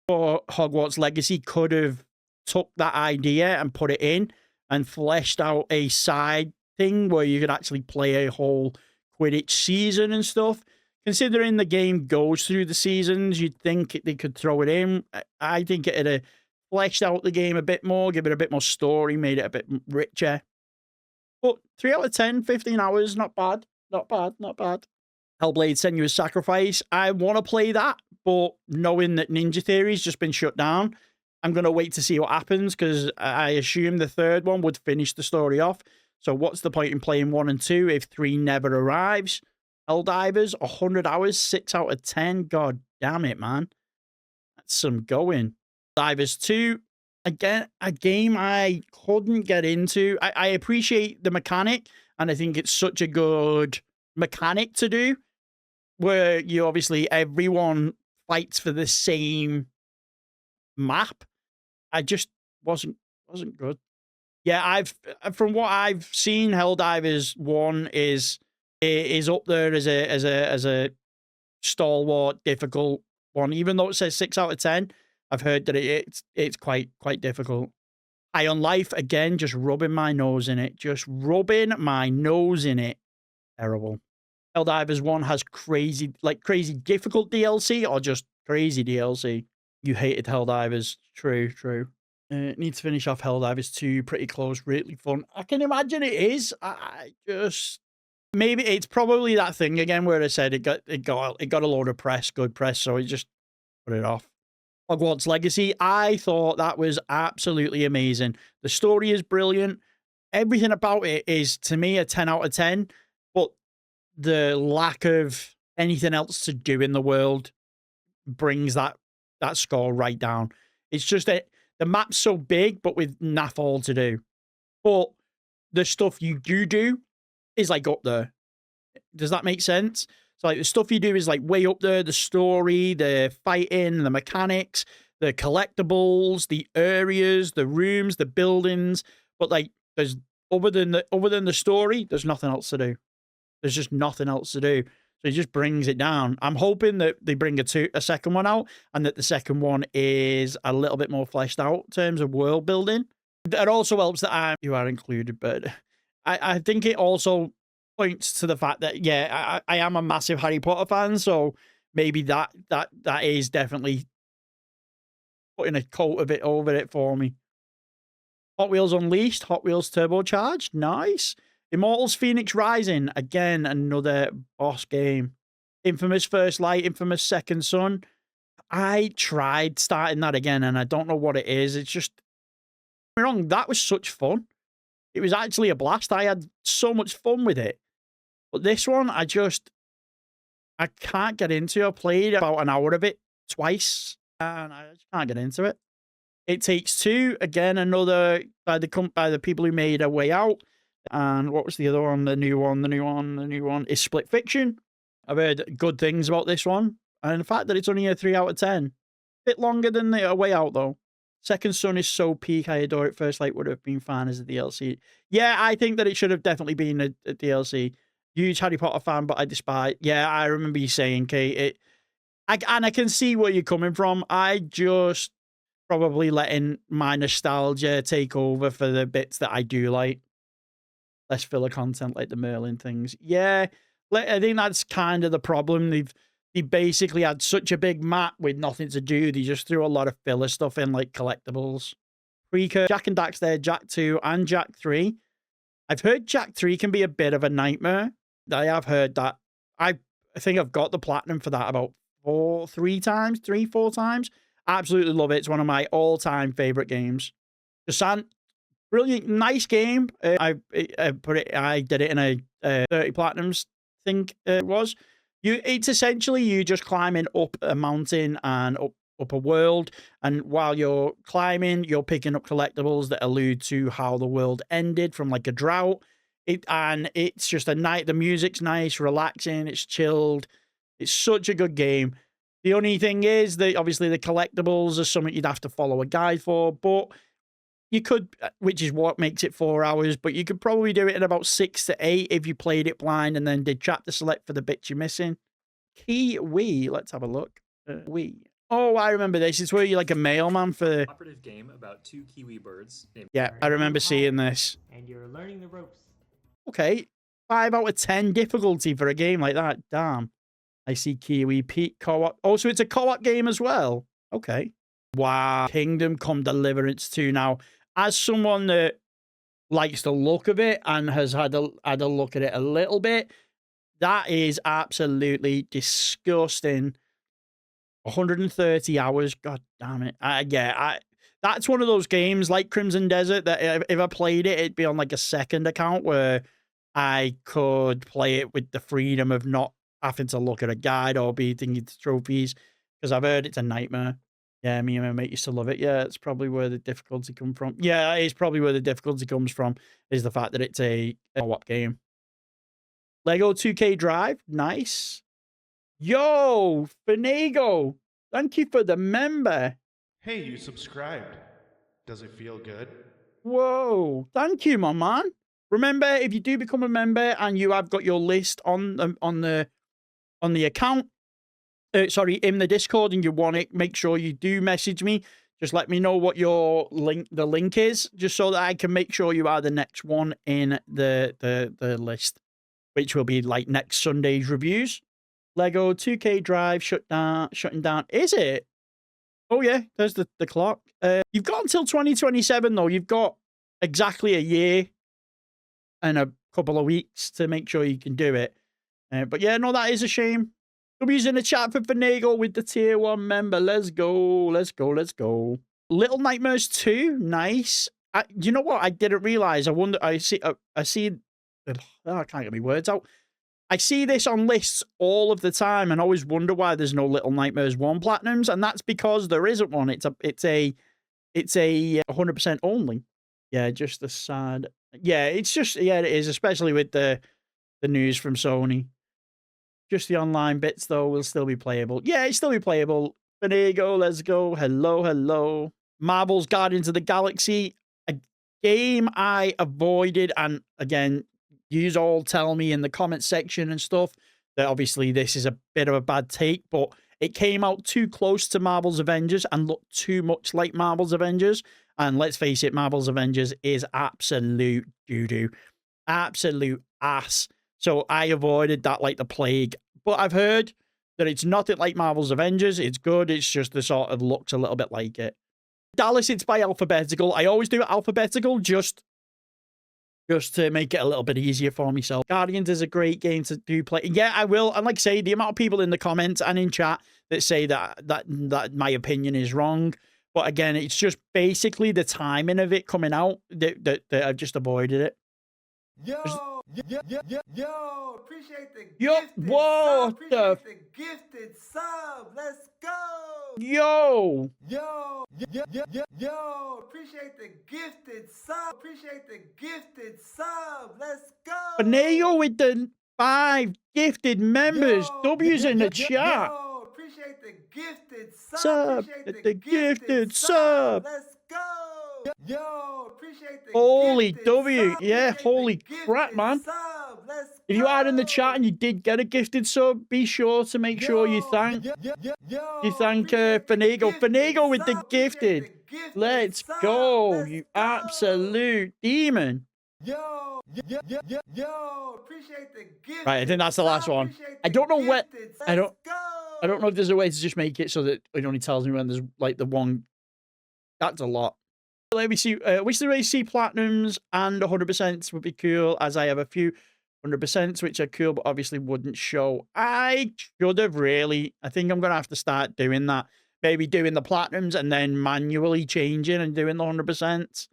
or Hogwarts Legacy could have took that idea and put it in and fleshed out a side thing where you could actually play a whole Quidditch season and stuff. Considering the game goes through the seasons, you'd think they could throw it in. I think it'd have fleshed out the game a bit more, give it a bit more story, made it a bit richer. But 3 out of 10, 15 hours, not bad. Not bad, not bad. Hellblade: Senua's Sacrifice. I want to play that, but knowing that Ninja Theory's just been shut down, I'm going to wait to see what happens, because I assume the third one would finish the story off. So what's the point in playing 1 and 2 if 3 never arrives? Helldivers, 100 hours, 6 out of 10. God damn it, man. That's some going. Divers 2, again, a game I couldn't get into. I appreciate the mechanic, and I think it's such a good mechanic to do, where you obviously, everyone fights for the same map. I just wasn't good. Yeah, from what I've seen, Helldivers 1 is up there as a stalwart, difficult one. Even though it says 6 out of 10, I've heard that it's quite difficult. High on Life, again, just rubbing my nose in it. Just rubbing my nose in it. Terrible. Helldivers 1 has crazy difficult DLC, or just crazy DLC. You hated Helldivers. True. Need to finish off Helldivers 2. Pretty close, really fun. I can imagine it is. I just... Maybe it's probably that thing again where I said it got a load of press, good press, so he just put it off. Hogwarts Legacy, I thought that was absolutely amazing. The story is brilliant. Everything about it is, to me, a 10 out of 10. But the lack of anything else to do in the world brings that score right down. It's just that the map's so big, but with naff all to do. But the stuff you do is like up there. Does that make sense? So like the stuff you do is like way up there. The story, the fighting, the mechanics, the collectibles, the areas, the rooms, the buildings. But like there's other than the story, there's nothing else to do. There's just nothing else to do. So it just brings it down. I'm hoping that they bring a second one out, and that the second one is a little bit more fleshed out in terms of world building. It also helps that you are included, but I think it also points to the fact that, yeah, I am a massive Harry Potter fan, so maybe that is definitely putting a coat of it over it for me. Hot Wheels Unleashed, Hot Wheels Turbocharged, nice. Immortals Phoenix Rising, again, another boss game. Infamous First Light, Infamous Second Son. I tried starting that again, and I don't know what it is. It's just, don't get me wrong, that was such fun. It was actually a blast. I had so much fun with it. But this one, I can't get into. I played about an hour of it twice, and I just can't get into it. It Takes Two, again, another by the people who made A Way Out. And what was the other one? The new one is Split Fiction. I've heard good things about this one. And the fact that it's only a 3 out of 10. Bit longer than the A Way Out, though. Second Son is so peak. I adore it. First Light would have been fine as a DLC. Yeah, I think that it should have definitely been a DLC. Huge Harry Potter fan, but I despise... Yeah, I remember you saying, Kate, and I can see where you're coming from. I just probably letting my nostalgia take over for the bits that I do like. Less filler content like the Merlin things. Yeah, I think that's kind of the problem. They basically had such a big map with nothing to do. They just threw a lot of filler stuff in, like collectibles. Precursor, Jak and Daxter, Jak 2 and Jak 3. I've heard Jak 3 can be a bit of a nightmare. I have heard that. I think I've got the platinum for that about 4 times. Absolutely love it. It's one of my all-time favorite games. Descent, brilliant, nice game. I did it in a 30 platinums, I think it was. It's essentially you just climbing up a mountain and up a world, and while you're climbing, you're picking up collectibles that allude to how the world ended from like a drought. It's just a night. The music's nice, relaxing, it's chilled. It's such a good game. The only thing is that obviously the collectibles are something you'd have to follow a guide for, but you could, which is what makes it 4 hours, but you could probably do it in about 6 to 8 if you played it blind and then did chapter select for the bits you're missing. Kiwi, let's have a look. Oh, I remember this. It's where you're like a mailman for... Cooperative game about 2 kiwi birds. Yeah, I remember seeing this. And you're learning the ropes. Okay, 5 out of 10 difficulty for a game like that. Damn. I see Kiwi Pete co-op. Oh, so it's a co-op game as well. Okay. Wow. Kingdom Come Deliverance 2. Now, as someone that likes the look of it and has had a look at it a little bit, that is absolutely disgusting. 130 hours. God damn it. That's one of those games like Crimson Desert that if I played it, it'd be on like a second account where I could play it with the freedom of not having to look at a guide or be thinking to trophies, because I've heard it's a nightmare. Yeah, me and my mate used to love it. Yeah, it's probably where the difficulty comes from. Yeah, it's probably where the difficulty comes from, is the fact that it's a co-op game. Lego 2K Drive. Nice. Yo, Finago. Thank you for the member. Hey, you subscribed. Does it feel good? Whoa. Thank you, my man. Remember, if you do become a member and you have got your list on the account, in the Discord, and you want it, make sure you do message me. Just let me know what the link is, just so that I can make sure you are the next one in the list, which will be like next Sunday's reviews. Lego 2K Drive shutting down. Is it? Oh yeah, there's the clock. You've got until 2027 though. You've got exactly a year and a couple of weeks to make sure you can do it. But yeah, no, that is a shame. W's in the chat for Finago with the tier 1 member. Let's go. Let's go. Let's go. Little Nightmares 2. Nice. You know what? I didn't realize. I see. Oh, I can't get my words out. I see this on lists all of the time and always wonder why there's no Little Nightmares 1 platinums, and that's because there isn't one. It's a 100% only. Yeah, just the sad. Yeah, it's just, yeah, it is, especially with the news from Sony. Just the online bits, though, will still be playable. Yeah, it's still be playable. Finago, let's go. Hello, hello. Marvel's Guardians of the Galaxy, a game I avoided, and again, yous all tell me in the comment section and stuff that obviously this is a bit of a bad take, but it came out too close to Marvel's Avengers and looked too much like Marvel's Avengers. And let's face it, Marvel's Avengers is absolute doo-doo. Absolute ass. So I avoided that like the plague. But I've heard that it's nothing like Marvel's Avengers. It's good. It's just the sort of looks a little bit like it. Dallas, it's by alphabetical. I always do it alphabetical just to make it a little bit easier for myself. Guardians is a great game to do play. Yeah, I will. And like I say, the amount of people in the comments and in chat that say that my opinion is wrong. But again, it's just basically the timing of it coming out that I've just avoided it. Yo, appreciate the Yo, gifted whoa, sub. Appreciate the gifted sub. Let's go. Yo, appreciate the gifted sub. Appreciate the gifted sub. Let's go. Beneo with the 5 gifted members. W's in the chat. Appreciate the gifted sub. Sub, Appreciate the gifted sub. Let's go. Appreciate the Holy gifted W. sub. Yeah, Appreciate holy the crap, gifted man. sub. Let's If you are in the go. chat and you did get a gifted sub, be sure to make sure you thank Finago. Finago with the gifted. Let's go, you absolute demon. Appreciate the gift. Right, I think that's the last one. I don't know what. I don't know if there's a way to just make it so that it only tells me when there's like the one. That's a lot. Let me see. Wish the race see platinums and 100% would be cool, as I have a few 100% which are cool, but obviously wouldn't show. I should have really. I think I'm gonna have to start doing that. Maybe doing the platinums and then manually changing and doing the 100%.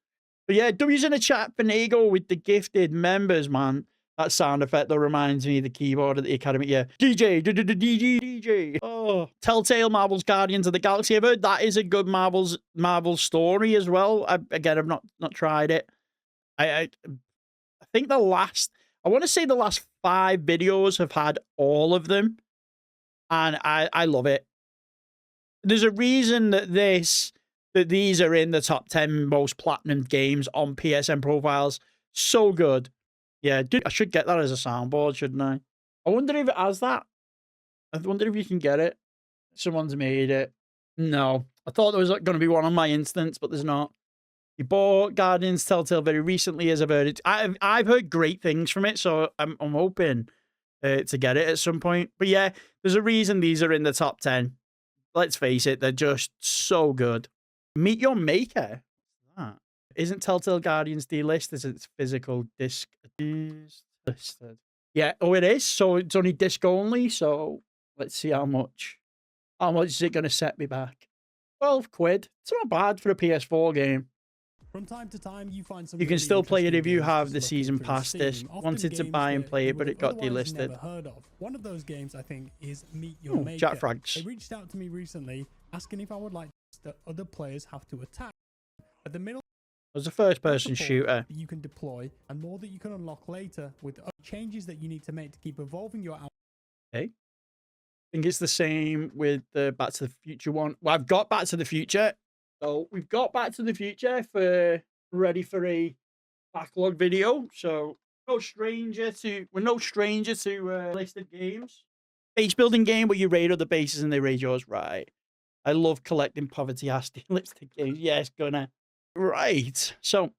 But yeah, W's in the chat, Finago with the gifted members, man. That sound effect that reminds me of the keyboard at the Academy. Yeah. DJ. Oh. Telltale Marvel's Guardians of the Galaxy. I've heard that is a good Marvel story as well. Again, I've not tried it. I think I want to say the last 5 videos have had all of them. And I love it. There's a reason that these are in the top 10 most platinum games on PSN profiles. So good. Yeah, dude, I should get that as a soundboard, shouldn't I? I wonder if it has that. I wonder if you can get it. Someone's made it. No. I thought there was going to be one on my instance, but there's not. You bought Guardians Telltale very recently, as I've heard it. I've heard great things from it, so I'm hoping to get it at some point. But yeah, there's a reason these are in the top 10. let's face it, they're just so good. Meet Your Maker. What's that? Isn't Telltale Guardians delisted as its physical disc listed? Yeah, oh, it is. So it's only disc only. So let's see how much. How much is it going to set me back? 12 quid. It's not bad for a PS4 game. From time to time, you find some You can really still play it if you interesting have games the just season looking through pass disc. Steam. Often Wanted to games buy and that play you it, but would it got otherwise delisted. never heard of. One of those games, I think, is Meet Your Oh, Maker. Jack Frags. They reached out to me recently, asking if I would like that other players have to attack. At the middle, It was a first-person shooter. that you can deploy, and more that you can unlock later with changes that you need to make to keep evolving your outfit. Okay. I think it's the same with the Back to the Future one. Well, I've got Back to the Future. So we've got Back to the Future for ready for a backlog video. So we're no stranger to listed games. Base building game where you raid other bases and they raid yours. Right. I love collecting poverty asking listed games. Yes, gonna. Right. So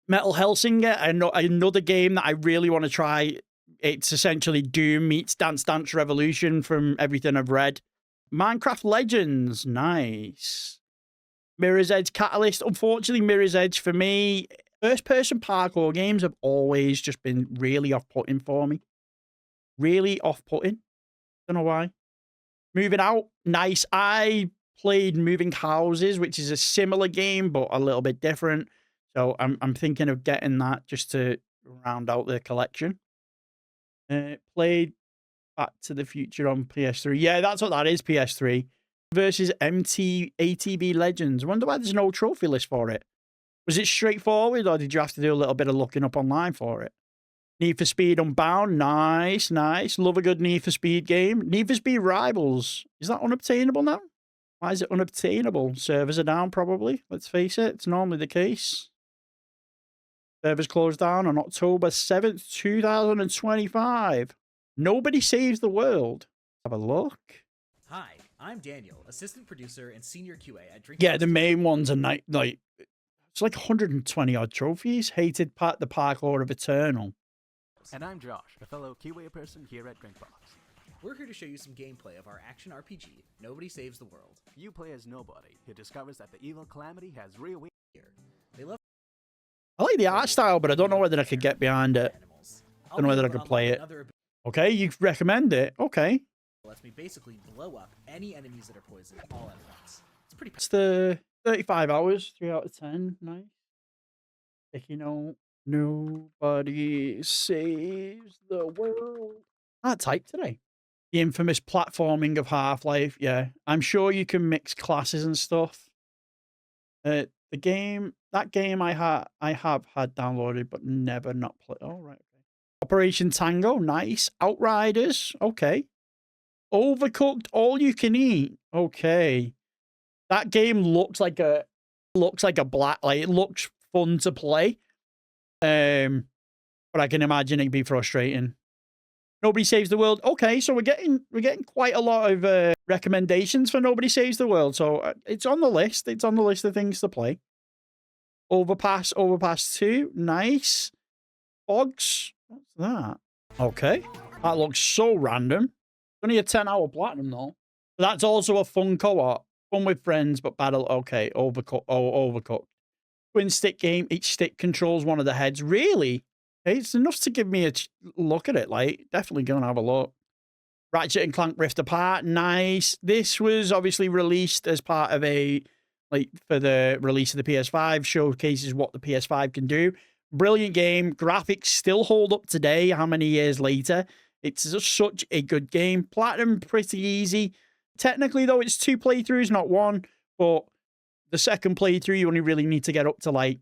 Metal Hellsinger, I know another game that I really want to try. It's essentially Doom meets Dance Dance Revolution from everything I've read. Minecraft Legends, nice. Mirror's Edge Catalyst. Unfortunately, Mirror's Edge for me, first-person parkour games have always just been really off-putting for me. Really off-putting. Don't know why. Moving Out, nice. I played Moving Houses, which is a similar game, but a little bit different. So I'm thinking of getting that just to round out the collection. Played Back to the Future on PS3. Yeah, that's what that is, PS3. Versus ATV Legends. I wonder why there's no trophy list for it. Was it straightforward, or did you have to do a little bit of looking up online for it? Need for Speed Unbound. Nice, nice. Love a good Need for Speed game. Need for Speed Rivals. Is that unobtainable now? Why is it unobtainable? Servers are down, probably. Let's face it. It's normally the case. Servers closed down on October 7th, 2025. Nobody Saves the World. Have a look. Hi, I'm Daniel, assistant producer and senior QA at Drink. Yeah, the main ones are like it's like 120 odd trophies. Hated the parkour of Eternal. And I'm Josh, a fellow QA person here at Drinkbox. We're here to show you some gameplay of our action RPG, Nobody Saves the World. You play as Nobody, who discovers that the evil Calamity has reawakened. They love. I like the art style, but I don't know whether I could get behind it. I don't know whether I could play it. Okay, you recommend it. Okay. Lets me basically blow up any enemies that are poisoned all at once. It's pretty. It's the 35 hours, 3 out of 10. Nice. Sticky note. Nobody saves the world. Ah, type today. The infamous platforming of Half-Life. Yeah, I'm sure you can mix classes and stuff. The game, that game I have had downloaded, but never not played. Oh, right. Okay. Operation Tango. Nice. Outriders. Okay. Overcooked. All You Can Eat. Okay. That game looks like a black, like it looks fun to play. But I can imagine it'd be frustrating. Nobody Saves the World. Okay, so we're getting quite a lot of recommendations for Nobody Saves the World. So it's on the list. It's on the list of things to play. Overpass 2. Nice. Fogs. What's that? Okay. That looks so random. Only a 10-hour platinum though. That's also a fun co-op. Fun with friends, but battle. Okay, Overcooked. Oh, Overcooked. Twin stick game. Each stick controls one of the heads. Really? Okay, it's enough to give me a look at it. Like, definitely gonna have a look. Ratchet and Clank Rift Apart. Nice. This was obviously released as part of for the release of the PS5. Showcases what the PS5 can do. Brilliant game. Graphics still hold up today. How many years later? It's just such a good game. Platinum, pretty easy. Technically, though, it's 2 playthroughs, not 1. But the second playthrough, you only really need to get up to like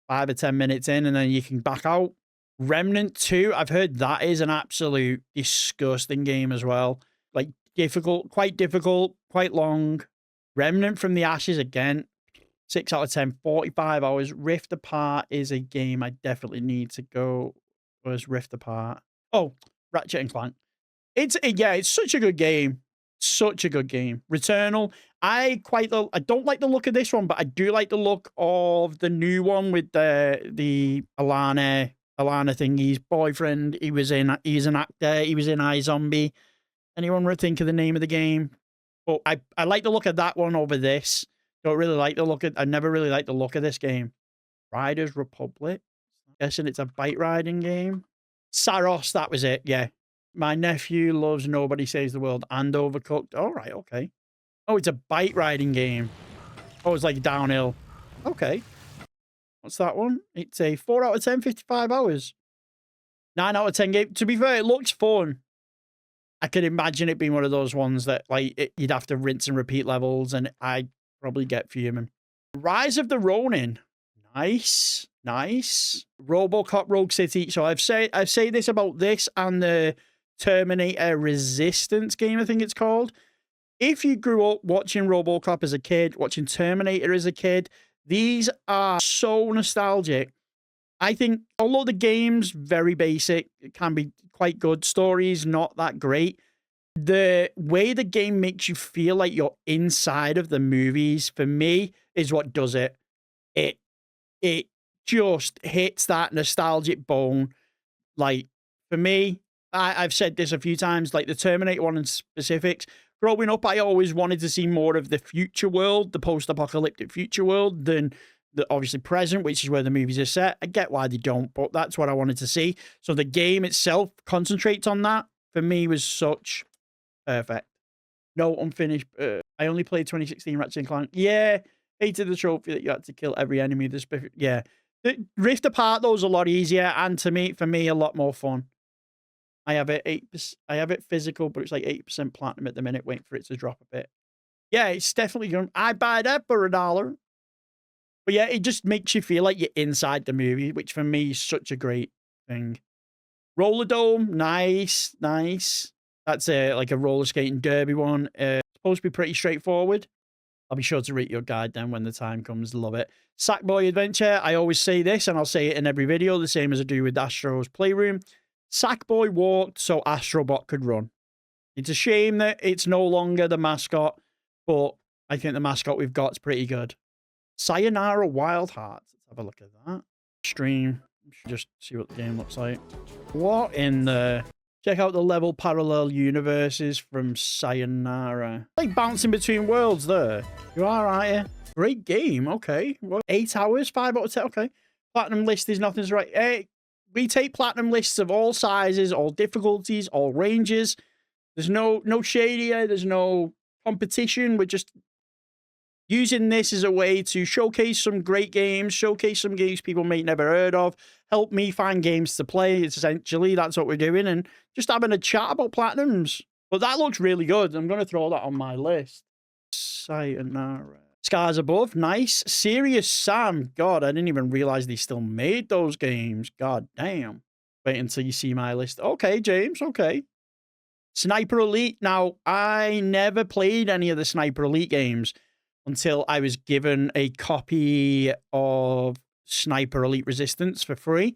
5 or 10 minutes in, and then you can back out. Remnant 2, I've heard that is an absolute disgusting game as well. Like, quite difficult, quite long. Remnant from the Ashes, again, 6 out of 10, 45 hours. Rift Apart is a game I definitely need to go. Where's Rift Apart? Oh, Ratchet and Clank. It's such a good game. Such a good game. Returnal. I don't like the look of this one, but I do like the look of the new one with the Alana thingy's boyfriend. He's an actor. He was in iZombie. Anyone think of the name of the game? But I like the look of that one over this. Don't really like the look of... I never really liked the look of this game. Riders Republic. Guessing it's a bike riding game. Saros, that was it, yeah. My nephew loves Nobody Saves the World and Overcooked. All right, okay. Oh, it's a bike riding game. Oh, it's like downhill. Okay. What's that one? It's a 4 out of 10, 55 hours. 9 out of 10 game. To be fair, it looks fun. I could imagine it being one of those ones that like you'd have to rinse and repeat levels, and I'd probably get fuming. Rise of the Ronin. Nice. Nice. RoboCop Rogue City. So I've said this about this and the Terminator Resistance game, I think it's called. If you grew up watching RoboCop as a kid, watching Terminator as a kid, these are so nostalgic. I think, although the game's very basic, it can be quite good. Story's not that great. The way the game makes you feel like you're inside of the movies, for me, is what does it. It just hits that nostalgic bone. Like, for me, I've said this a few times, like the Terminator one in specifics. Growing up, I always wanted to see more of the future world, the post-apocalyptic future world, than the obviously present, which is where the movies are set. I get why they don't, but that's what I wanted to see. So the game itself concentrates on that. For me, was such perfect. No unfinished. I only played 2016 Ratchet & Clank. Yeah, hated the trophy that you had to kill every enemy. Yeah, the Rift Apart though is a lot easier, and for me, a lot more fun. I have it 8%. I have it physical, but it's like 8% platinum at the minute, waiting for it to drop a bit. Yeah, it's definitely going. I buy that for $1. But yeah, it just makes you feel like you're inside the movie, which for me is such a great thing. Roller Dome, nice, nice. That's like a roller skating derby one. Supposed to be pretty straightforward. I'll be sure to rate your guide then when the time comes. Love it. Sackboy Adventure. I always say this, and I'll say it in every video, the same as I do with Astro's Playroom. Sackboy walked so Astrobot could run. It's a shame that it's no longer the mascot, but I think the mascot we've got is pretty good. Sayonara Wild Hearts. Let's have a look at that. Stream. Just see what the game looks like. What in the... Check out the level parallel universes from Sayonara. Like bouncing between worlds there. You are, aren't you? Great game. Okay. What, 8 hours? 5 out of 10? Okay. Platinum list is nothing's right. Hey, we take platinum lists of all sizes, all difficulties, all ranges. There's no shade here. There's no competition. We're just using this as a way to showcase some great games, showcase some games people may never heard of, help me find games to play. It's essentially, that's what we're doing, and just having a chat about platinums. But that looks really good. I'm going to throw that on my list. Sayonara. Scars Above, nice. Serious Sam, God, I didn't even realize they still made those games. God damn. Wait until you see my list. Okay, James, okay. Sniper Elite. Now, I never played any of the Sniper Elite games until I was given a copy of Sniper Elite Resistance for free.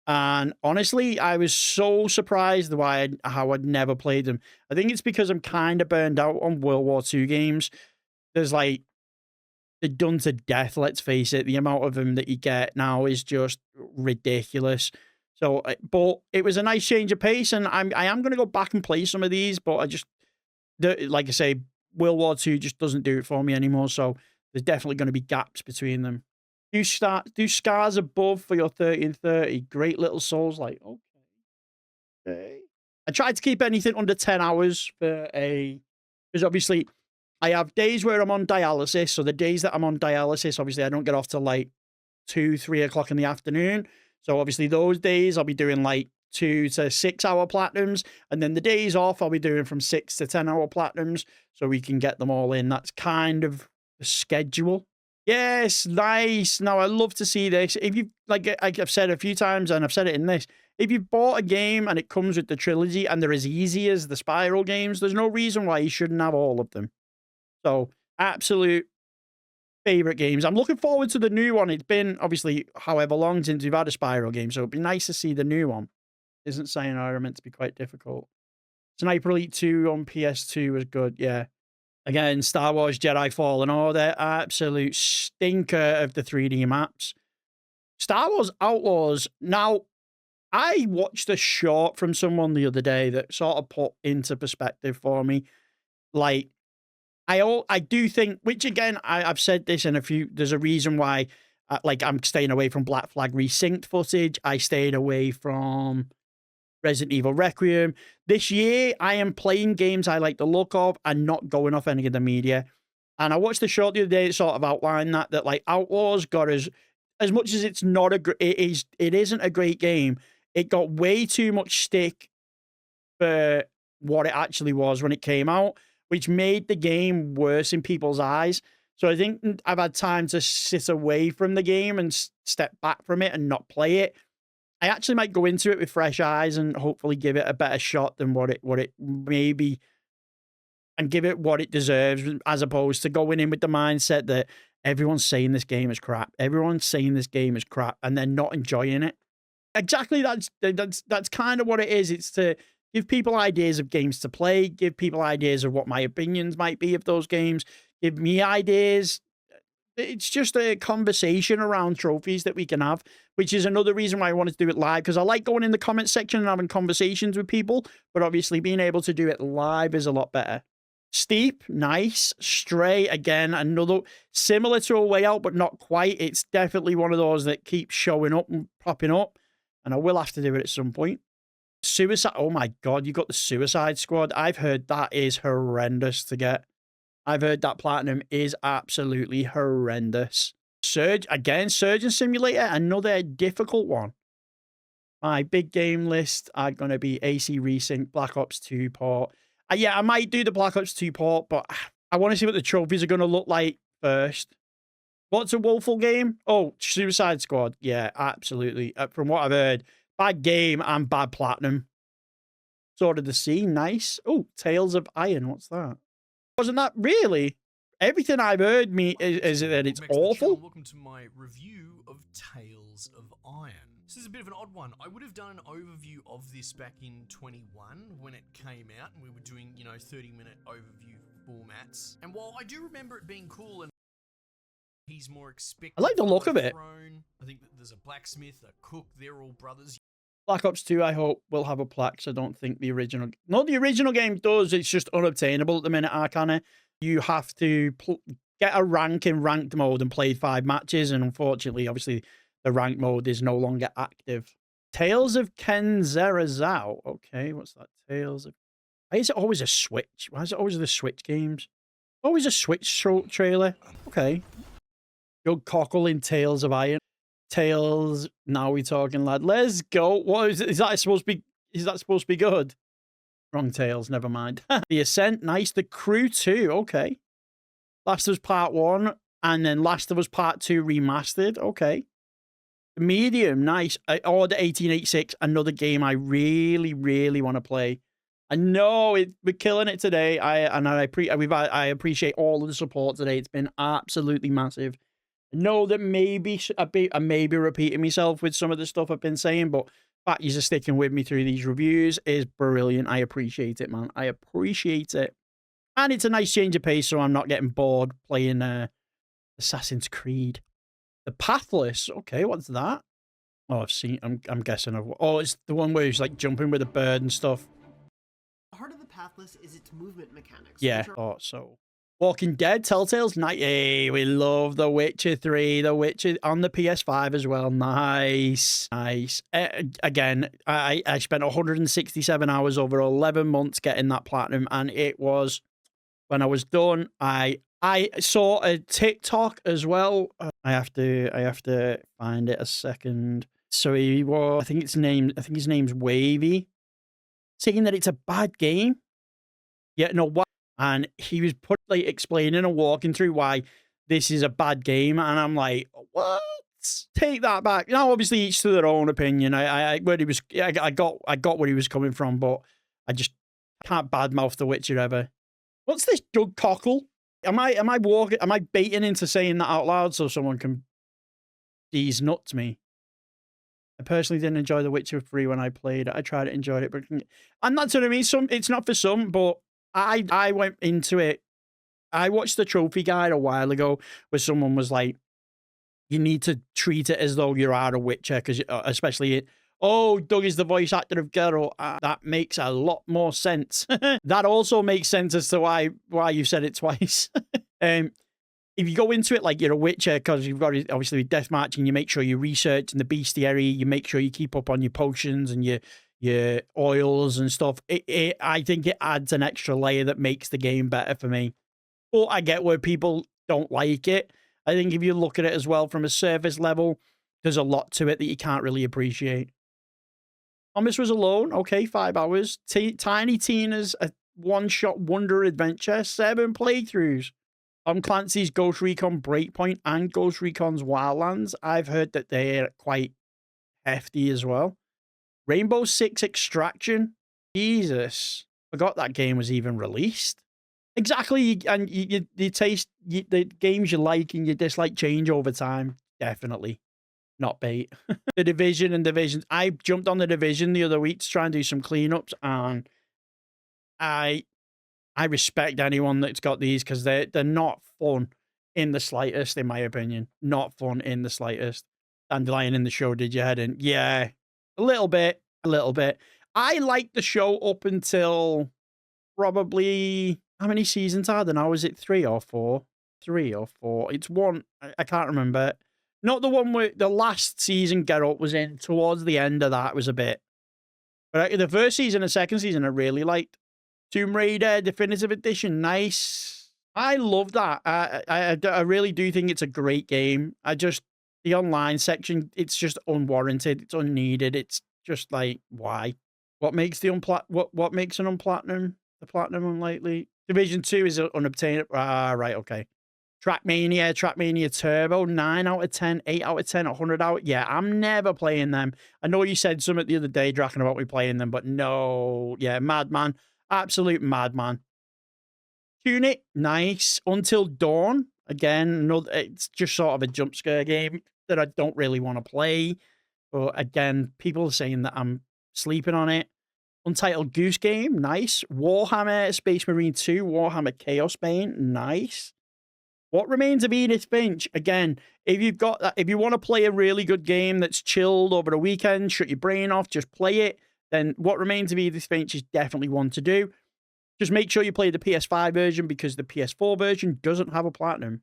And honestly, I was so surprised how I'd never played them. I think it's because I'm kind of burned out on World War II games. There's like, they're done to death, let's face it. The amount of them that you get now is just ridiculous. So, but it was a nice change of pace, and I am going to go back and play some of these, but like I say, World War II just doesn't do it for me anymore, so there's definitely going to be gaps between them. Do Scars Above for your 30 and 30. Great little souls, like, okay. I tried to keep anything under 10 hours because obviously I have days where I'm on dialysis, so the days that I'm on dialysis, obviously I don't get off till like 2, 3 o'clock in the afternoon. So obviously those days I'll be doing like 2 to 6 hour platinums, and then the days off I'll be doing from 6 to 10 hour platinums, so we can get them all in. That's kind of the schedule. Yes, nice. Now I love to see this. If you like I've said a few times, and I've said it in this, if you've bought a game and it comes with the trilogy and they're as easy as the Spiral games, there's no reason why you shouldn't have all of them. So absolute favorite games. I'm looking forward to the new one. It's been obviously however long since we've had a Spiral game, so it'd be nice to see the new one. Isn't Sayonara meant to be quite difficult? Sniper Elite 2 on PS2 was good, yeah. Again, Star Wars Jedi Fallen Order, absolute stinker of the 3D maps. Star Wars Outlaws. Now, I watched a short from someone the other day that sort of put into perspective for me, like, I do think, which again, I've said this in a few, there's a reason why, like, I'm staying away from Black Flag Resynced footage. I stayed away from Resident Evil Requiem. This year, I am playing games I like the look of and not going off any of the media. And I watched the short the other day that sort of outlined that like Outlaws got as much as it's not it isn't a great game, it got way too much stick for what it actually was when it came out, which made the game worse in people's eyes. So I think I've had time to sit away from the game and step back from it and not play it. I actually might go into it with fresh eyes and hopefully give it a better shot than what it maybe, and give it what it deserves, as opposed to going in with the mindset that everyone's saying this game is crap. Everyone's saying this game is crap, and they're not enjoying it. Exactly, that's kind of what it is. It's to give people ideas of games to play, give people ideas of what my opinions might be of those games, give me ideas. It's just a conversation around trophies that we can have, which is another reason why I wanted to do it live, because I like going in the comment section and having conversations with people, but obviously being able to do it live is a lot better. Steep, nice. Stray, again, another similar to A Way Out, but not quite. It's definitely one of those that keeps showing up and popping up, and I will have to do it at some point. Suicide, oh my God, you got the Suicide Squad. I've heard that is horrendous to get. I've heard that platinum is absolutely horrendous. Surgeon Simulator, another difficult one. My big game list are going to be AC Resync, Black Ops 2 port. Yeah, I might do the Black Ops 2 port, but I want to see what the trophies are going to look like first. What's a woeful game? Oh, Suicide Squad. Yeah, absolutely. From what I've heard, bad game and bad platinum. Sword of the Sea, nice. Oh, Tales of Iron. What's that? Wasn't that really? Everything I've heard is that it's awful. Welcome to my review of Tales of Iron. This is a bit of an odd one. I would have done an overview of this back in 21 when it came out, and we were doing, 30-minute overview formats. And while I do remember it being cool and he's more expected, I like the look of it. I think that there's a blacksmith, a cook, they're all brothers. Black Ops 2, I hope, will have a plaque, so I don't think the original... No, the original game does. It's just unobtainable at the minute, Arcana. You have to get a rank in ranked mode and play 5 matches, and unfortunately, obviously, the ranked mode is no longer active. Tales of Kenzerazao. Okay, what's that? Tales of... Why is it always a Switch? Why is it always the Switch games? Always a Switch trailer. Okay. Good cockle in Tales of Iron. Tales, now we're talking, lad. Let's go. What is that supposed to be? Is that supposed to be good? Wrong Tales, never mind. The Ascent, nice. The Crew 2, okay. Last of Us Part 1, and then Last of Us Part 2 remastered, okay. The Medium, nice. Order 1886, another game I really, really want to play. I know we're killing it today. I appreciate all of the support today. It's been absolutely massive. Know that I may be repeating myself with some of the stuff I've been saying, but the fact you're sticking with me through these reviews is brilliant. I appreciate it, man. I appreciate it. And it's a nice change of pace, so I'm not getting bored playing Assassin's Creed. The Pathless. Okay, what's that? Oh, I've seen... I'm guessing. Oh, it's the one where he's like jumping with a bird and stuff. The heart of the Pathless is its movement mechanics. Yeah, thought so. Walking Dead, Telltale's night. Hey, we love The Witcher 3, The Witcher on the PS5 as well. Nice, nice. Again, I spent 167 hours over 11 months getting that platinum, and it was, when I was done, I saw a TikTok as well. I have to find it a second. So he was, I think his name's Wavy, saying that it's a bad game. Yeah, no, what? And he was explaining and walking through why this is a bad game, and I'm like, what? Take that back. Now, obviously, each to their own opinion. I got where he was coming from, but I just can't badmouth The Witcher ever. What's this Doug Cockle? Am I baiting into saying that out loud so someone can these nuts me? I personally didn't enjoy The Witcher 3 when I played it. I tried it, enjoyed it, but and that's what I mean. It's not for some, but I went into it. I watched the trophy guide a while ago where someone was like, you need to treat it as though you're out of Witcher, because especially oh, Doug is the voice actor of Geralt. That makes a lot more sense. That also makes sense as to why you said it twice. If you go into it like you're a Witcher, because you've got to obviously be deathmatching, you make sure you research in the bestiary, you make sure you keep up on your potions and your oils and stuff. I think it adds an extra layer that makes the game better for me. But I get where people don't like it. I think if you look at it as well from a surface level, there's a lot to it that you can't really appreciate. Thomas was alone. Okay, 5 hours. Tiny Tina's a one-shot wonder adventure. 7 playthroughs. Tom Clancy's Ghost Recon Breakpoint and Ghost Recon's Wildlands. I've heard that they're quite hefty as well. Rainbow Six Extraction. Jesus. Forgot that game was even released. Exactly. And you taste the games you like and you dislike change over time. Definitely. Not bait. The Division and Divisions. I jumped on the Division the other week to try and do some cleanups, and I respect anyone that's got these because they're not fun in the slightest, in my opinion. Not fun in the slightest. Dandelion in the show, did you head in? Yeah, a little bit. I liked the show up until probably, how many seasons are there now? Is it 3 or 4? 3 or 4. It's one, I can't remember. Not the one where the last season Geralt was in. Towards the end of that was a bit. But the first season and second season I really liked. Tomb Raider Definitive Edition, nice. I love that. I really do think it's a great game. The online section, it's just unwarranted. It's unneeded. It's just like, why? What makes an unplatinum? The platinum unlikely. Division 2 is unobtainable. Right, okay. Trackmania Turbo, 9 out of 10, 8 out of 10, 100 out. Yeah, I'm never playing them. I know you said something the other day, Draken, about me playing them, but no. Yeah, madman. Absolute madman. Tunic, nice. Until Dawn, again, it's just sort of a jump scare game that I don't really want to play. But again, people are saying that I'm sleeping on it. Untitled Goose Game, nice. Warhammer Space Marine 2, Warhammer Chaos Bane, nice. What Remains of Edith Finch, again, if you want to play a really good game that's chilled over the weekend, shut your brain off, just play it, then What Remains of Edith Finch is definitely one to do. Just make sure you play the PS5 version because the PS4 version doesn't have a platinum.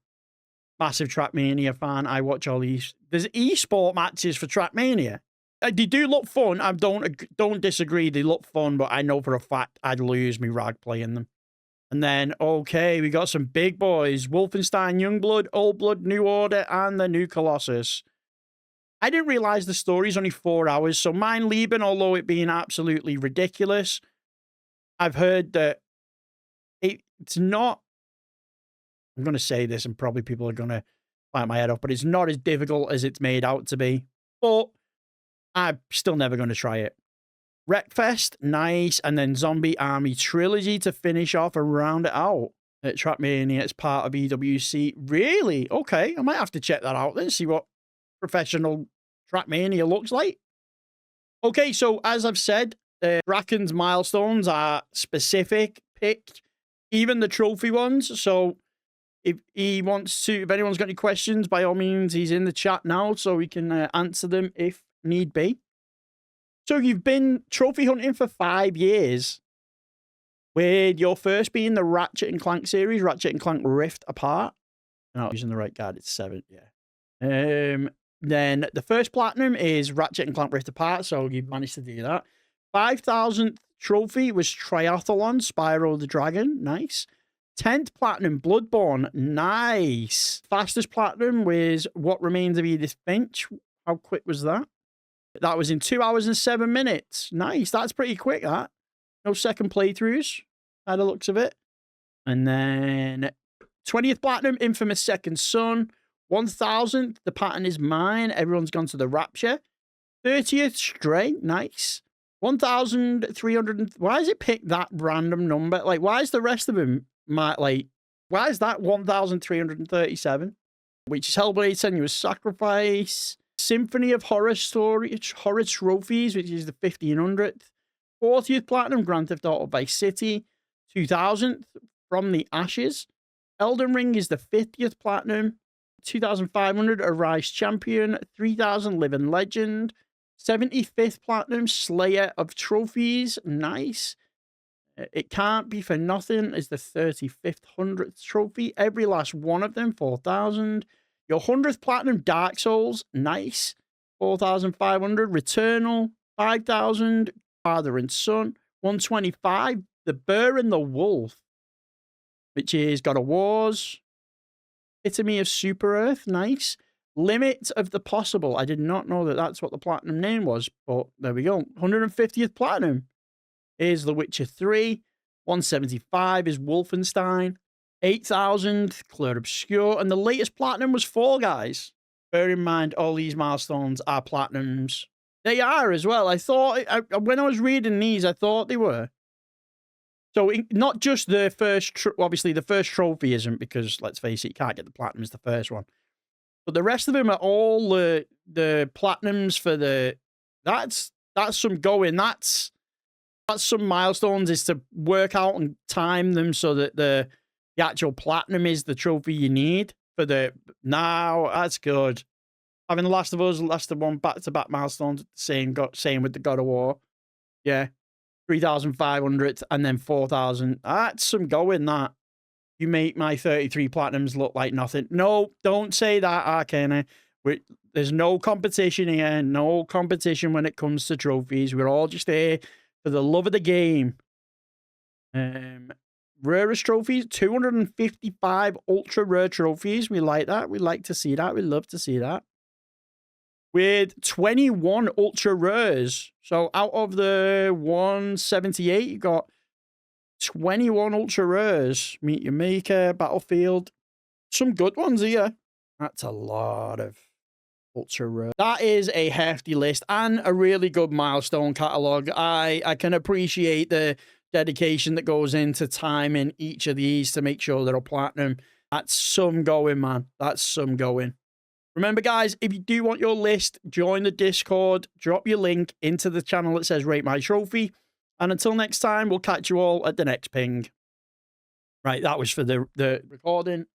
Massive Trackmania fan. I watch all these. There's esport matches for Trackmania. They do look fun. I don't disagree. They look fun, but I know for a fact I'd lose me rag playing them. And then, okay, we got some big boys. Wolfenstein Youngblood, Old Blood, New Order, and the New Colossus. I didn't realize the story's only 4 hours, so mine leaving, although it being absolutely ridiculous, I've heard that it's not, I'm going to say this and probably people are going to bite my head off, but it's not as difficult as it's made out to be. But I'm still never going to try it. Wreckfest, nice. And then Zombie Army Trilogy to finish off and round it out. Trackmania is part of EWC. Really? Okay, I might have to check that out then, see what professional Trackmania looks like. Okay, so as I've said, Draken's milestones are specific, picked, even the trophy ones. So if anyone's got any questions, by all means, he's in the chat now, so we can answer them if need be. So you've been trophy hunting for 5 years, with your first being the Ratchet & Clank series, Ratchet & Clank Rift Apart. I'm not using the right card, it's 7, yeah. Then the first platinum is Ratchet & Clank Rift Apart, so you've managed to do that. 5,000th trophy was Triathlon, Spyro the Dragon, nice. 10th platinum, Bloodborne, nice. Fastest platinum was What Remains of Edith Finch. How quick was that? That was in 2 hours and 7 minutes. Nice, that's pretty quick, that. No second playthroughs, by the looks of it. And then 20th platinum, Infamous Second Son. 1000th, The Pattern Is Mine. Everyone's gone to the Rapture. 30th, Stray, nice. 1,300. Why has it picked that random number? Like, why is the rest of them, why is that 1,337? Which is Hellblade Senua's Sacrifice. Symphony of Horror Trophies, which is the 1,500th. 40th platinum, Grand Theft Auto Vice City. 2000th, From the Ashes. Elden Ring is the 50th platinum. 2,500, Arise Champion. 3,000, Living Legend. 75th Platinum, Slayer of Trophies. Nice. It Can't Be For Nothing is the 35th 100th trophy. Every last one of them, 4,000. Your 100th Platinum, Dark Souls. Nice. 4,500. Returnal, 5,000. Father and Son, 125. The Bear and the Wolf, which is God of Wars. Epitome of Super Earth. Nice. Limit of the Possible. I did not know that that's what the Platinum name was, but there we go. 150th Platinum is The Witcher 3. 175 is Wolfenstein. 8,000, Clair Obscur. And the latest Platinum was Fall Guys. Bear in mind, all these milestones are Platinums. They are as well. I thought, when I was reading these, I thought they were. So not just the first, obviously the first trophy isn't, because let's face it, you can't get the Platinums the first one. But the rest of them are all the Platinums for the, that's some going, that's some milestones, is to work out and time them so that the actual Platinum is the trophy you need for the, now that's good. Having The Last of Us, Last of One, back-to-back milestones, same with the God of War. Yeah. 3,500 and then 4,000. That's some going, that. You make my 33 Platinums look like nothing. No, don't say that, Arcana. There's no competition here. No competition when it comes to trophies. We're all just here for the love of the game. Rarest trophies, 255 ultra rare trophies. We like that. We like to see that. We love to see that. With 21 ultra rares. So out of the 178, you got 21 ultra rares. Meet Your Maker, Battlefield. Some good ones here. That's a lot of ultra rare. That is a hefty list and a really good milestone catalog. I can appreciate the dedication that goes into timing each of these to make sure they're a platinum. That's some going, man. That's some going. Remember, guys, if you do want your list, join the Discord. Drop your link into the channel that says Rate My Trophy. And until next time, we'll catch you all at the next ping. Right, that was for the recording.